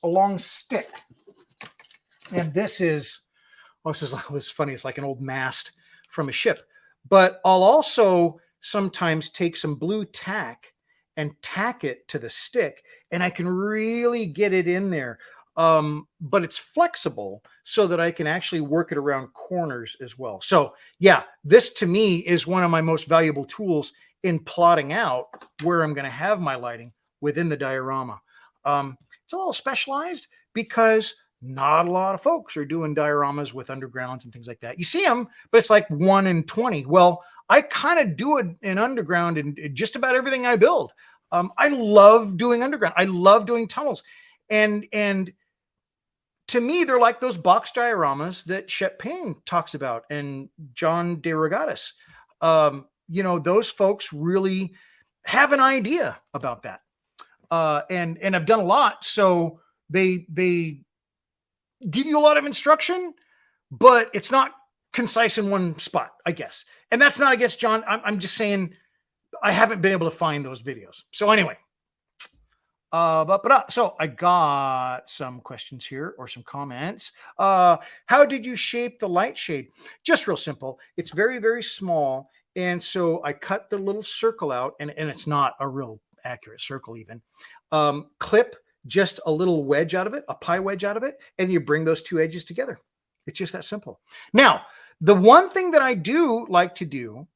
long stick, and this is funny. It's like an old mast from a ship. But I'll also sometimes take some blue tack and tack it to the stick, and I can really get it in there. But it's flexible so that I can actually work it around corners as well. So yeah, this to me is one of my most valuable tools in plotting out where I'm going to have my lighting within the diorama. It's a little specialized because not a lot of folks are doing dioramas with undergrounds and things like that. You see them, but it's like 1 in 20. Well, I kind of do it in underground in just about everything I build. I love doing underground. I love doing tunnels. And to me, they're like those box dioramas that Shep Payne talks about and John DeRogatis. Those folks really have an idea about that. And I've done a lot. So they give you a lot of instruction, but it's not concise in one spot, I guess. And that's not against John. I'm just saying I haven't been able to find those videos. So anyway, so I got some questions here or some comments. How did you shape the light shade? Just real simple. It's very, very small. And so I cut the little circle out, and it's not a real accurate circle even. Clip just a little wedge out of it, a pie wedge out of it, and you bring those two edges together. It's just that simple. Now, the one thing that I do like to do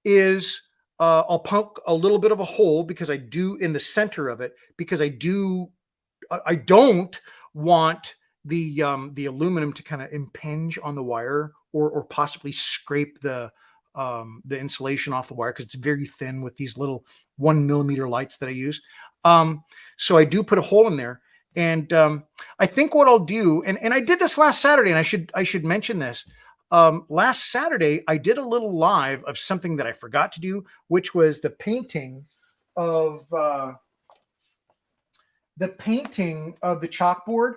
is I'll poke a little bit of a hole because I do in the center of it, because I don't want the aluminum to kind of impinge on the wire or possibly scrape the insulation off the wire, because it's very thin with these little 1 millimeter lights that I use. So I do put a hole in there, and I think what I'll do, and I did this last Saturday, and I should mention this. Last Saturday, I did a little live of something that I forgot to do, which was the painting of the chalkboard.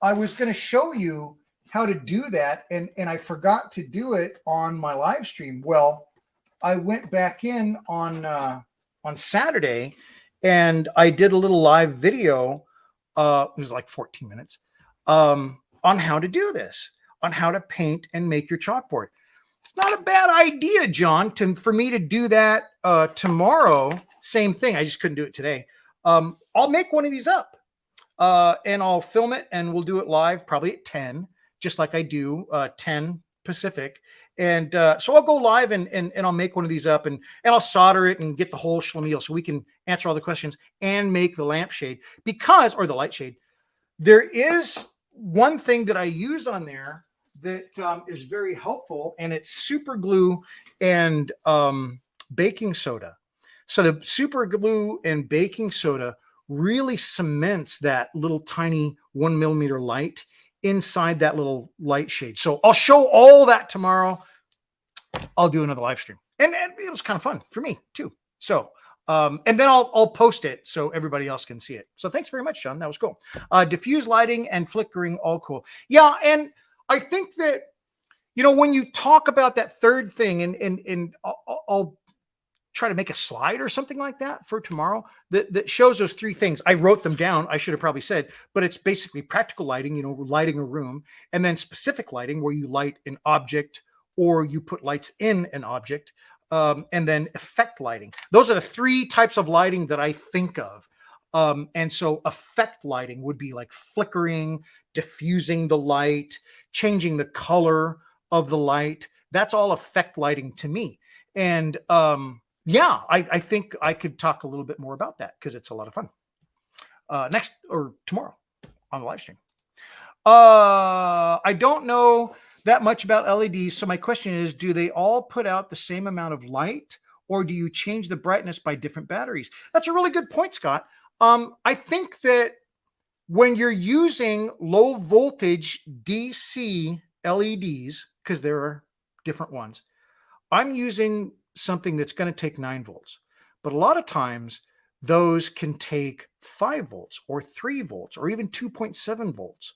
I was going to show you how to do that, and I forgot to do it on my live stream. Well, I went back in on Saturday, and I did a little live video. It was like 14 minutes on how to do this, on how to paint and make your chalkboard. It's not a bad idea, John, for me to do that tomorrow. Same thing. I just couldn't do it today. I'll make one of these up and I'll film it, and we'll do it live probably at 10, just like I do 10 Pacific. And so I'll go live and I'll make one of these up, and I'll solder it and get the whole schlemiel so we can answer all the questions and make the lampshade or the light shade. There is one thing that I use on there that is very helpful, and it's super glue and baking soda. So the super glue and baking soda really cements that little tiny 1 millimeter light inside that little light shade. So I'll show all that tomorrow. I'll do another live stream, and it was kind of fun for me too. So and then I'll post it so everybody else can see it. So thanks very much, John. That was cool. Diffuse lighting and flickering, all cool. Yeah, and I think that, when you talk about that third thing, and I'll try to make a slide or something like that for tomorrow that shows those three things. I wrote them down. I should have probably said, but it's basically practical lighting, lighting a room, and then specific lighting where you light an object or you put lights in an object, and then effect lighting. Those are the three types of lighting that I think of. And so effect lighting would be like flickering, diffusing the light, changing the color of the light. That's all effect lighting to me. And yeah, I think I could talk a little bit more about that because it's a lot of fun. Next or tomorrow on the live stream. I don't know that much about LEDs. So my question is, do they all put out the same amount of light, or do you change the brightness by different batteries? That's a really good point, Scott. I think that when you're using low voltage DC LEDs, because there are different ones, I'm using something that's going to take 9 volts. But a lot of times those can take 5 volts or 3 volts or even 2.7 volts.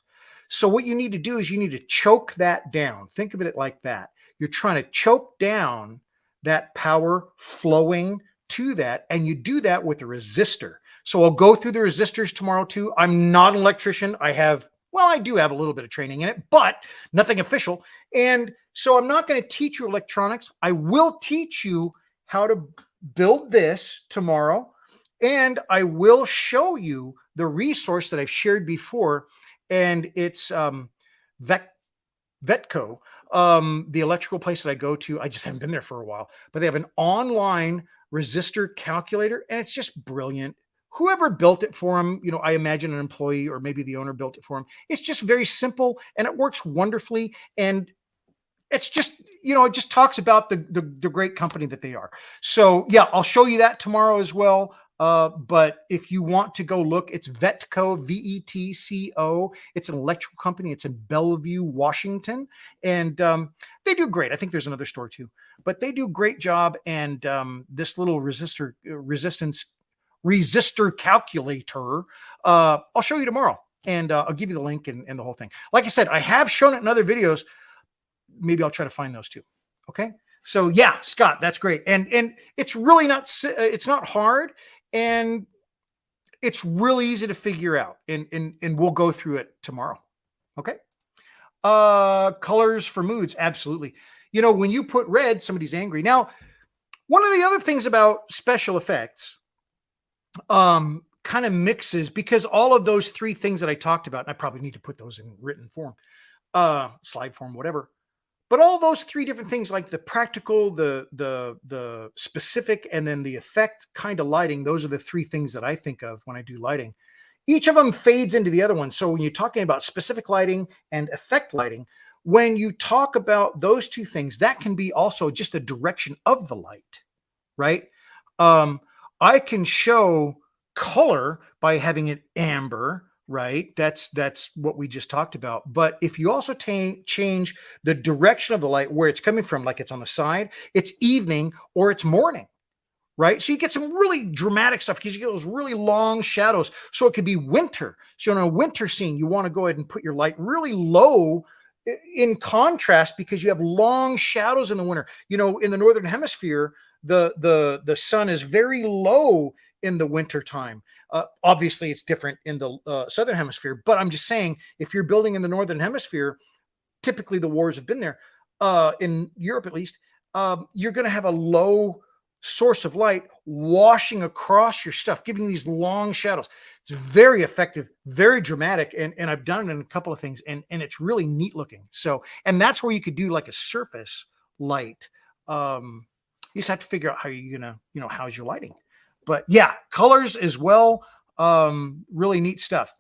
So what you need to do is you need to choke that down. Think of it like that. You're trying to choke down that power flowing to that, and you do that with a resistor. So I'll go through the resistors tomorrow too. I'm not an electrician. I do have a little bit of training in it, but nothing official. And so I'm not going to teach you electronics. I will teach you how to build this tomorrow, and I will show you the resource that I've shared before, and it's Vetco, the electrical place that I go to. I just haven't been there for a while, but they have an online resistor calculator, and it's just brilliant. Whoever built it for him, I imagine an employee or maybe the owner built it for him. It's just very simple, and it works wonderfully. And it's just, it just talks about the great company that they are. So yeah, I'll show you that tomorrow as well. But if you want to go look, it's Vetco, VETCO. It's an electrical company. It's in Bellevue, Washington. And they do great. I think there's another store too, but they do a great job. And this little resistor calculator, I'll show you tomorrow. and I'll give you the link and the whole thing. Like I said, I have shown it in other videos. Maybe I'll try to find those too. Okay. So yeah, Scott, that's great. And it's really it's not hard, and it's really easy to figure out, and we'll go through it tomorrow. Okay. Colors for moods. Absolutely. You know, when you put red, somebody's angry. Now, one of the other things about special effects, kind of mixes, because all of those three things that I talked about, and I probably need to put those in written form, slide form, whatever. But all those three different things, like the practical, the specific, and then the effect kind of lighting, those are the three things that I think of when I do lighting. Each of them fades into the other one. So when you're talking about specific lighting and effect lighting, when you talk about those two things, that can be also just the direction of the light, right? I can show color by having it amber, right? That's what we just talked about. But if you also change the direction of the light, where it's coming from, like it's on the side, it's evening or it's morning, right? So you get some really dramatic stuff because you get those really long shadows. So it could be winter. So in a winter scene, you want to go ahead and put your light really low in contrast, because you have long shadows in the winter. You know, in the northern hemisphere, the sun is very low in the winter time. Obviously, it's different in the southern hemisphere. But I'm just saying, if you're building in the northern hemisphere, typically the wars have been there. In Europe, at least, you're going to have a low source of light washing across your stuff, giving these long shadows. It's very effective, very dramatic, and I've done it in a couple of things, and it's really neat looking. So, and that's where you could do like a surface light. You just have to figure out how you're gonna, how's your lighting. But yeah, colors as well. Really neat stuff.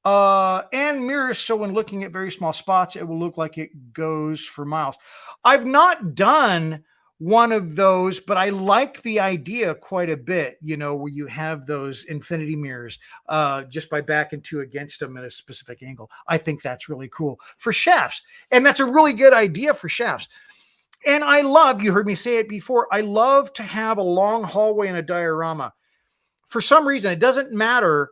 And mirrors, so when looking at very small spots, it will look like it goes for miles. I've not done one of those, but I like the idea quite a bit, where you have those infinity mirrors, just by backing two against them at a specific angle. I think that's really cool for shafts. And that's a really good idea for shafts. And I love, you heard me say it before, I love to have a long hallway in a diorama. For some reason, it doesn't matter.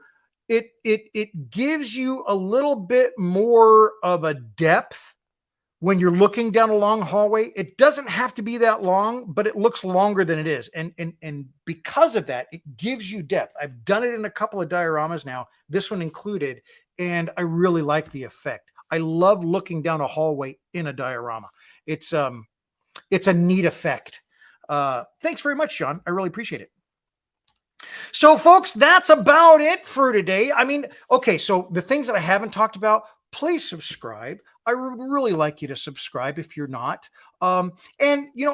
It gives you a little bit more of a depth when you're looking down a long hallway. It doesn't have to be that long, but it looks longer than it is. And because of that, it gives you depth. I've done it in a couple of dioramas now, this one included, and I really like the effect. I love looking down a hallway in a diorama. It's a neat effect. Thanks very much, John. I really appreciate it. So folks, that's about it for today. I mean, okay, so the things that I haven't talked about, please subscribe. I would really like you to subscribe if you're not. And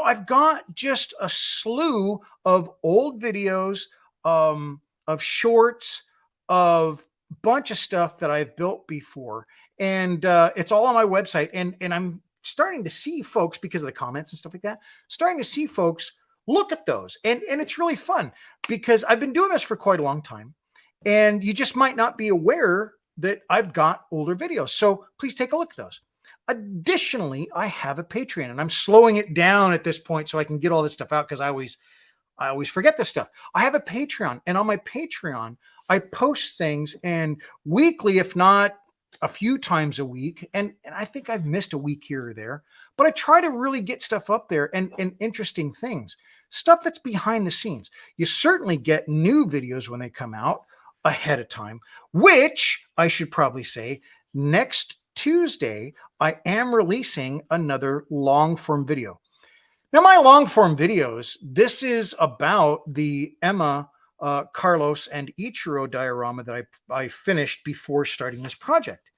I've got just a slew of old videos, of shorts, of bunch of stuff that I've built before. And it's all on my website. And I'm starting to see folks, because of the comments and stuff like that, starting to see folks look at those. And it's really fun, because I've been doing this for quite a long time, and you just might not be aware that I've got older videos. So please take a look at those. Additionally, I have a Patreon, and I'm slowing it down at this point so I can get all this stuff out, because I always forget this stuff. I have a Patreon, and on my Patreon, I post things, and weekly, if not a few times a week. And I think I've missed a week here or there, but I try to really get stuff up there, and interesting things, stuff that's behind the scenes. You certainly get new videos when they come out ahead of time, which I should probably say, next Tuesday, I am releasing another long form video. Now, my long form videos, this is about the Emma, Carlos, and Ichiro diorama that I finished before starting this project.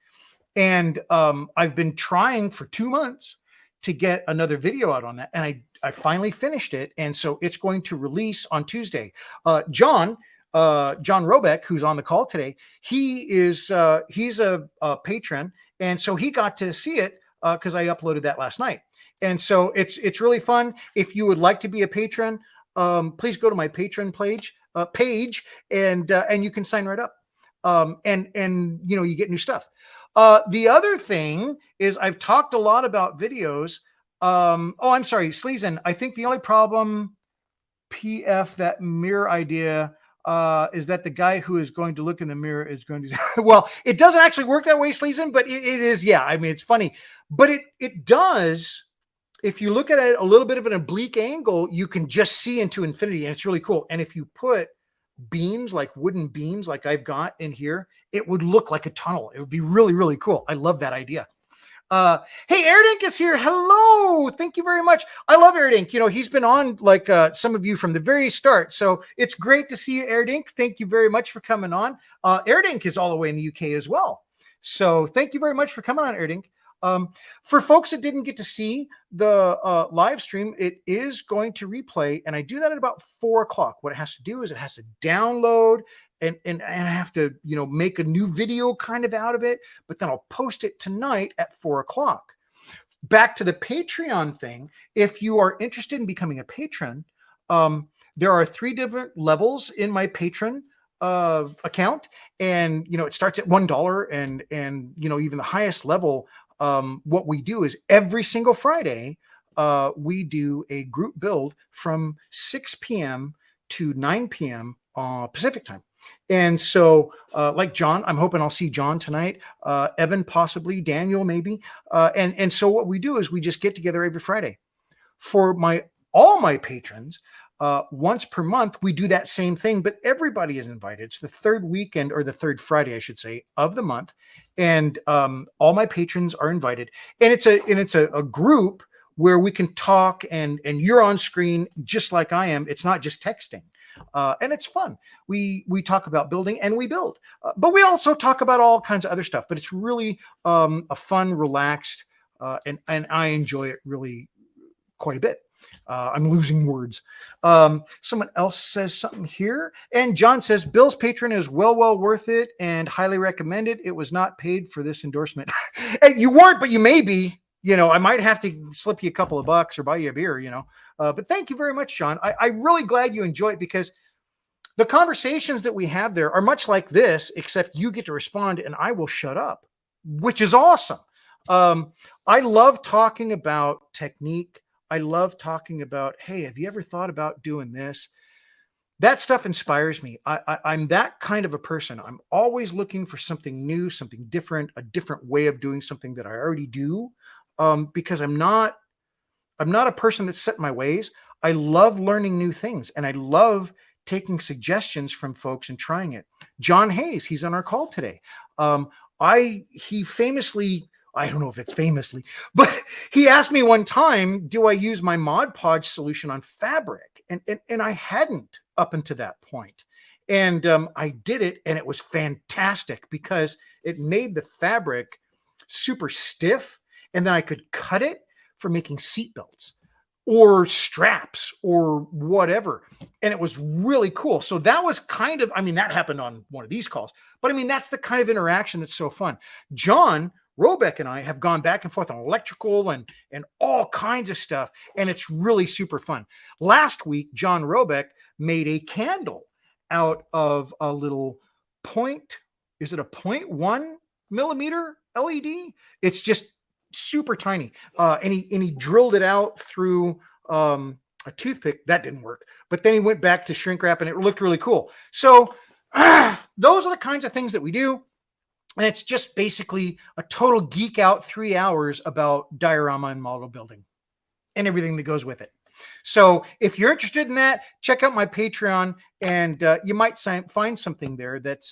And I've been trying for 2 months to get another video out on that. And I finally finished it. And so it's going to release on Tuesday. John Robeck, who's on the call today, he's a patron. And so he got to see it because I uploaded that last night. And so it's really fun. If you would like to be a patron, please go to my Patreon page, and you can sign right up. And you get new stuff. The other thing is, I've talked a lot about videos. I'm sorry, Sleazen. I think the only problem, PF, that mirror idea, is that the guy who is going to look in the mirror is going to, well, it doesn't actually work that way, Sleason, but it is, yeah. I mean, it's funny, but it does. If you look at it a little bit of an oblique angle, you can just see into infinity, and it's really cool. And if you put beams, like wooden beams, like I've got in here, it would look like a tunnel. It would be really, really cool. I love that idea. Hey, Airdink is here. Hello. Thank you very much. I love Airdink. You know, he's been on like some of you from the very start. So it's great to see you, Airdink. Thank you very much for coming on. Airdink is all the way in the UK as well. So thank you very much for coming on, Airdink. For folks that didn't get to see the live stream, it is going to replay, and I do that at about 4 o'clock. What it has to do is it has to download, and I have to, you know, make a new video kind of out of it, but then I'll post it tonight at 4 o'clock. Back to the Patreon thing. If you are interested in becoming a patron, there are 3 different levels in my patron account, and you know, it starts at $1, and you know, even the highest level. What we do is every single Friday, we do a group build from 6 p.m. to 9 p.m. Pacific time. And so like John, I'm hoping I'll see John tonight, Evan, possibly Daniel, maybe. And so what we do is we just get together every Friday. For all my patrons, once per month, we do that same thing, but everybody is invited. It's the third weekend, or the third Friday, I should say, of the month. And all my patrons are invited. And it's a group where we can talk, and you're on screen just like I am. It's not just texting. And it's fun. We talk about building, and we build, but we also talk about all kinds of other stuff. But it's really a fun, relaxed, and I enjoy it really quite a bit. I'm losing words. Someone else says something here, and John says Bill's patron is well worth it and highly recommended. It was not paid for this endorsement. And you weren't, but you may be. You know, I might have to slip you a couple of bucks or buy you a beer, you know. But thank you very much, John. I'm really glad you enjoy it, because the conversations that we have there are much like this, except you get to respond and I will shut up, which is awesome. I love talking about technique. I love talking about, hey, have you ever thought about doing this? That stuff inspires me. I'm that kind of a person. I'm always looking for something new, something different, a different way of doing something that I already do. Because I'm not a person that's set in my ways. I love learning new things, and I love taking suggestions from folks and trying it. John Hayes, he's on our call today. He famously, I don't know if it's famously, but he asked me one time, do I use my Mod Podge solution on fabric? And I hadn't up until that point. And I did it, and it was fantastic, because it made the fabric super stiff, and then I could cut it for making seatbelts or straps or whatever. And it was really cool. So that was kind of, I mean, that happened on one of these calls, but I mean, that's the kind of interaction that's so fun. John Robeck and I have gone back and forth on electrical and all kinds of stuff, and it's really super fun. Last week, John Robeck made a candle out of a little is it a 0.1 millimeter LED? It's just super tiny. And he drilled it out through a toothpick. That didn't work. But then he went back to shrink wrap, and it looked really cool. So those are the kinds of things that we do. And it's just basically a total geek out 3 hours about diorama and model building and everything that goes with it. So if you're interested in that, check out my Patreon, and you might find something there that's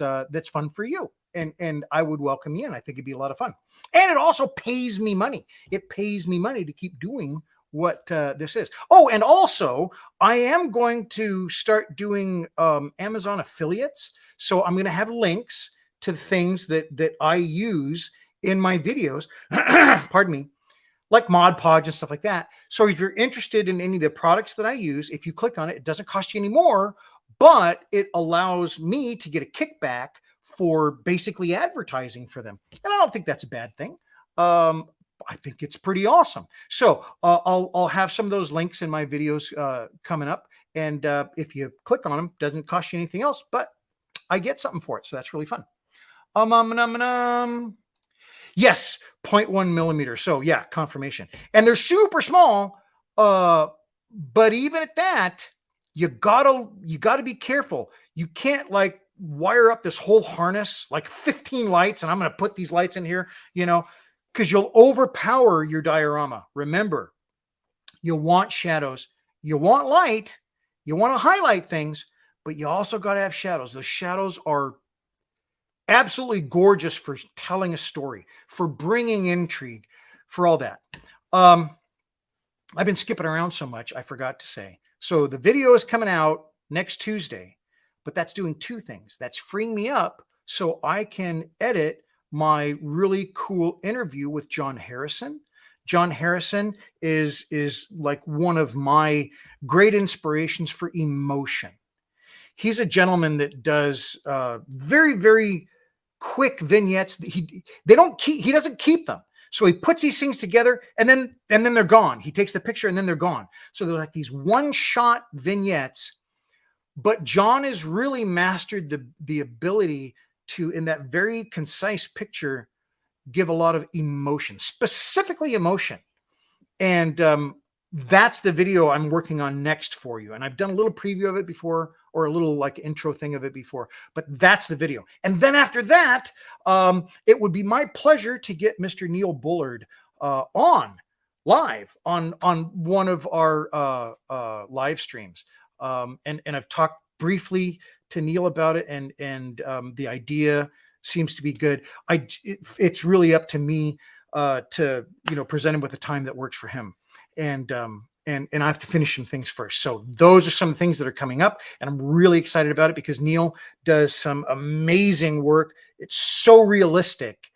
fun for you. And I would welcome you in. I think it'd be a lot of fun. And it also pays me money. It pays me money to keep doing what this is. Oh, and also I am going to start doing Amazon affiliates. So I'm going to have links to things that I use in my videos, pardon me, like Mod Podge and stuff like that. So if you're interested in any of the products that I use, if you click on it, it doesn't cost you any more, but it allows me to get a kickback for basically advertising for them. And I don't think that's a bad thing. I think it's pretty awesome. So I'll have some of those links in my videos coming up. And if you click on them, it doesn't cost you anything else, but I get something for it. So that's really fun. Yes, 0.1 millimeter. So yeah, confirmation. And they're super small. But even at that, you gotta be careful. You can't like wire up this whole harness, like 15 lights, and I'm going to put these lights in here, because you'll overpower your diorama. Remember, you want shadows, you want light, you want to highlight things, but you also got to have shadows. Those shadows are absolutely gorgeous for telling a story, for bringing intrigue, for all that. I've been skipping around so much, I forgot to say. So the video is coming out next Tuesday, but that's doing two things. That's freeing me up so I can edit my really cool interview with John Harrison. John Harrison is like one of my great inspirations for emotion. He's a gentleman that does very, very quick vignettes. He doesn't keep them. So he puts these things together and then they're gone. He takes the picture and then they're gone. So they're like these one-shot vignettes. But John has really mastered the ability to, in that very concise picture, give a lot of emotion, specifically emotion. And that's the video I'm working on next for you. And I've done a little preview of it before, or a little like intro thing of it before, but that's the video. And then after that, it would be my pleasure to get Mr. Neil Bullard on live on one of our live streams. And I've talked briefly to Neil about it, and the idea seems to be good. It's really up to me to present him with a time that works for him. And I have to finish some things first. So those are some things that are coming up, and I'm really excited about it because Neil does some amazing work. It's so realistic,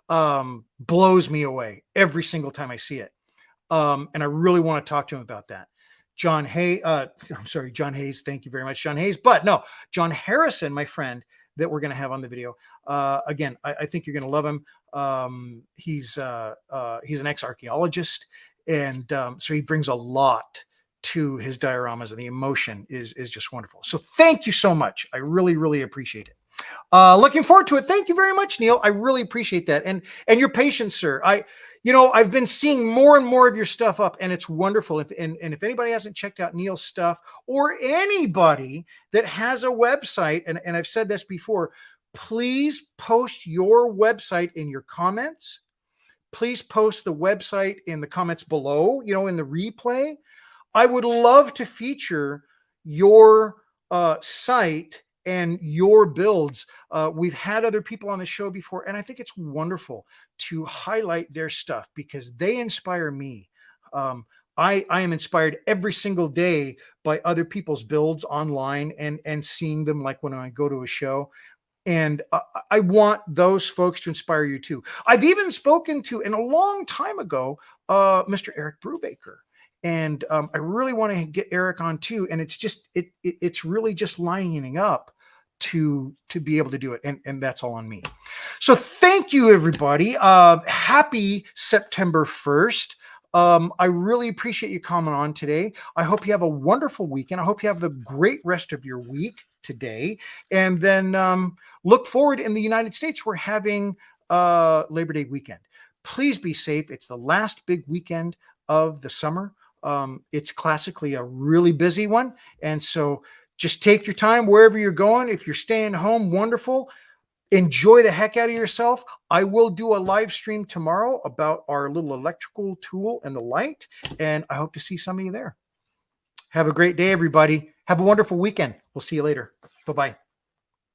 blows me away every single time I see it. And I really want to talk to him about that. John Hayes. Thank you very much, John Hayes. But no, John Harrison, my friend, that we're going to have on the video. Again, I think you're going to love him. He's an ex-archaeologist. And so he brings a lot to his dioramas, and the emotion is just wonderful. So thank you so much. I really, really appreciate it. Looking forward to it. Thank you very much, Neil. I really appreciate that. And your patience, sir. I've been seeing more and more of your stuff up, and it's wonderful. If anybody hasn't checked out Neil's stuff, or anybody that has a website, and I've said this before, please post your website in your comments. Please post the website in the comments below, in the replay. I would love to feature your site and your builds. We've had other people on the show before, and I think it's wonderful to highlight their stuff because they inspire me. I am inspired every single day by other people's builds online and seeing them, like when I go to a show. And I want those folks to inspire you too. I've even spoken to, in a long time ago, Mr. Eric Brubaker. And I really want to get Eric on too. And it's really just lining up to be able to do it. And that's all on me. So thank you, everybody. Happy September 1st. I really appreciate you coming on today. I hope you have a wonderful weekend. I hope you have the great rest of your week today. And then look forward. In the United States, we're having Labor Day weekend. Please be safe. It's the last big weekend of the summer. It's classically a really busy one. And so just take your time wherever you're going. If you're staying home, wonderful. Enjoy the heck out of yourself. I will do a live stream tomorrow about our little electrical tool and the light, and I hope to see some of you there. Have a great day, everybody. Have a wonderful weekend. We'll see you later. Bye-bye.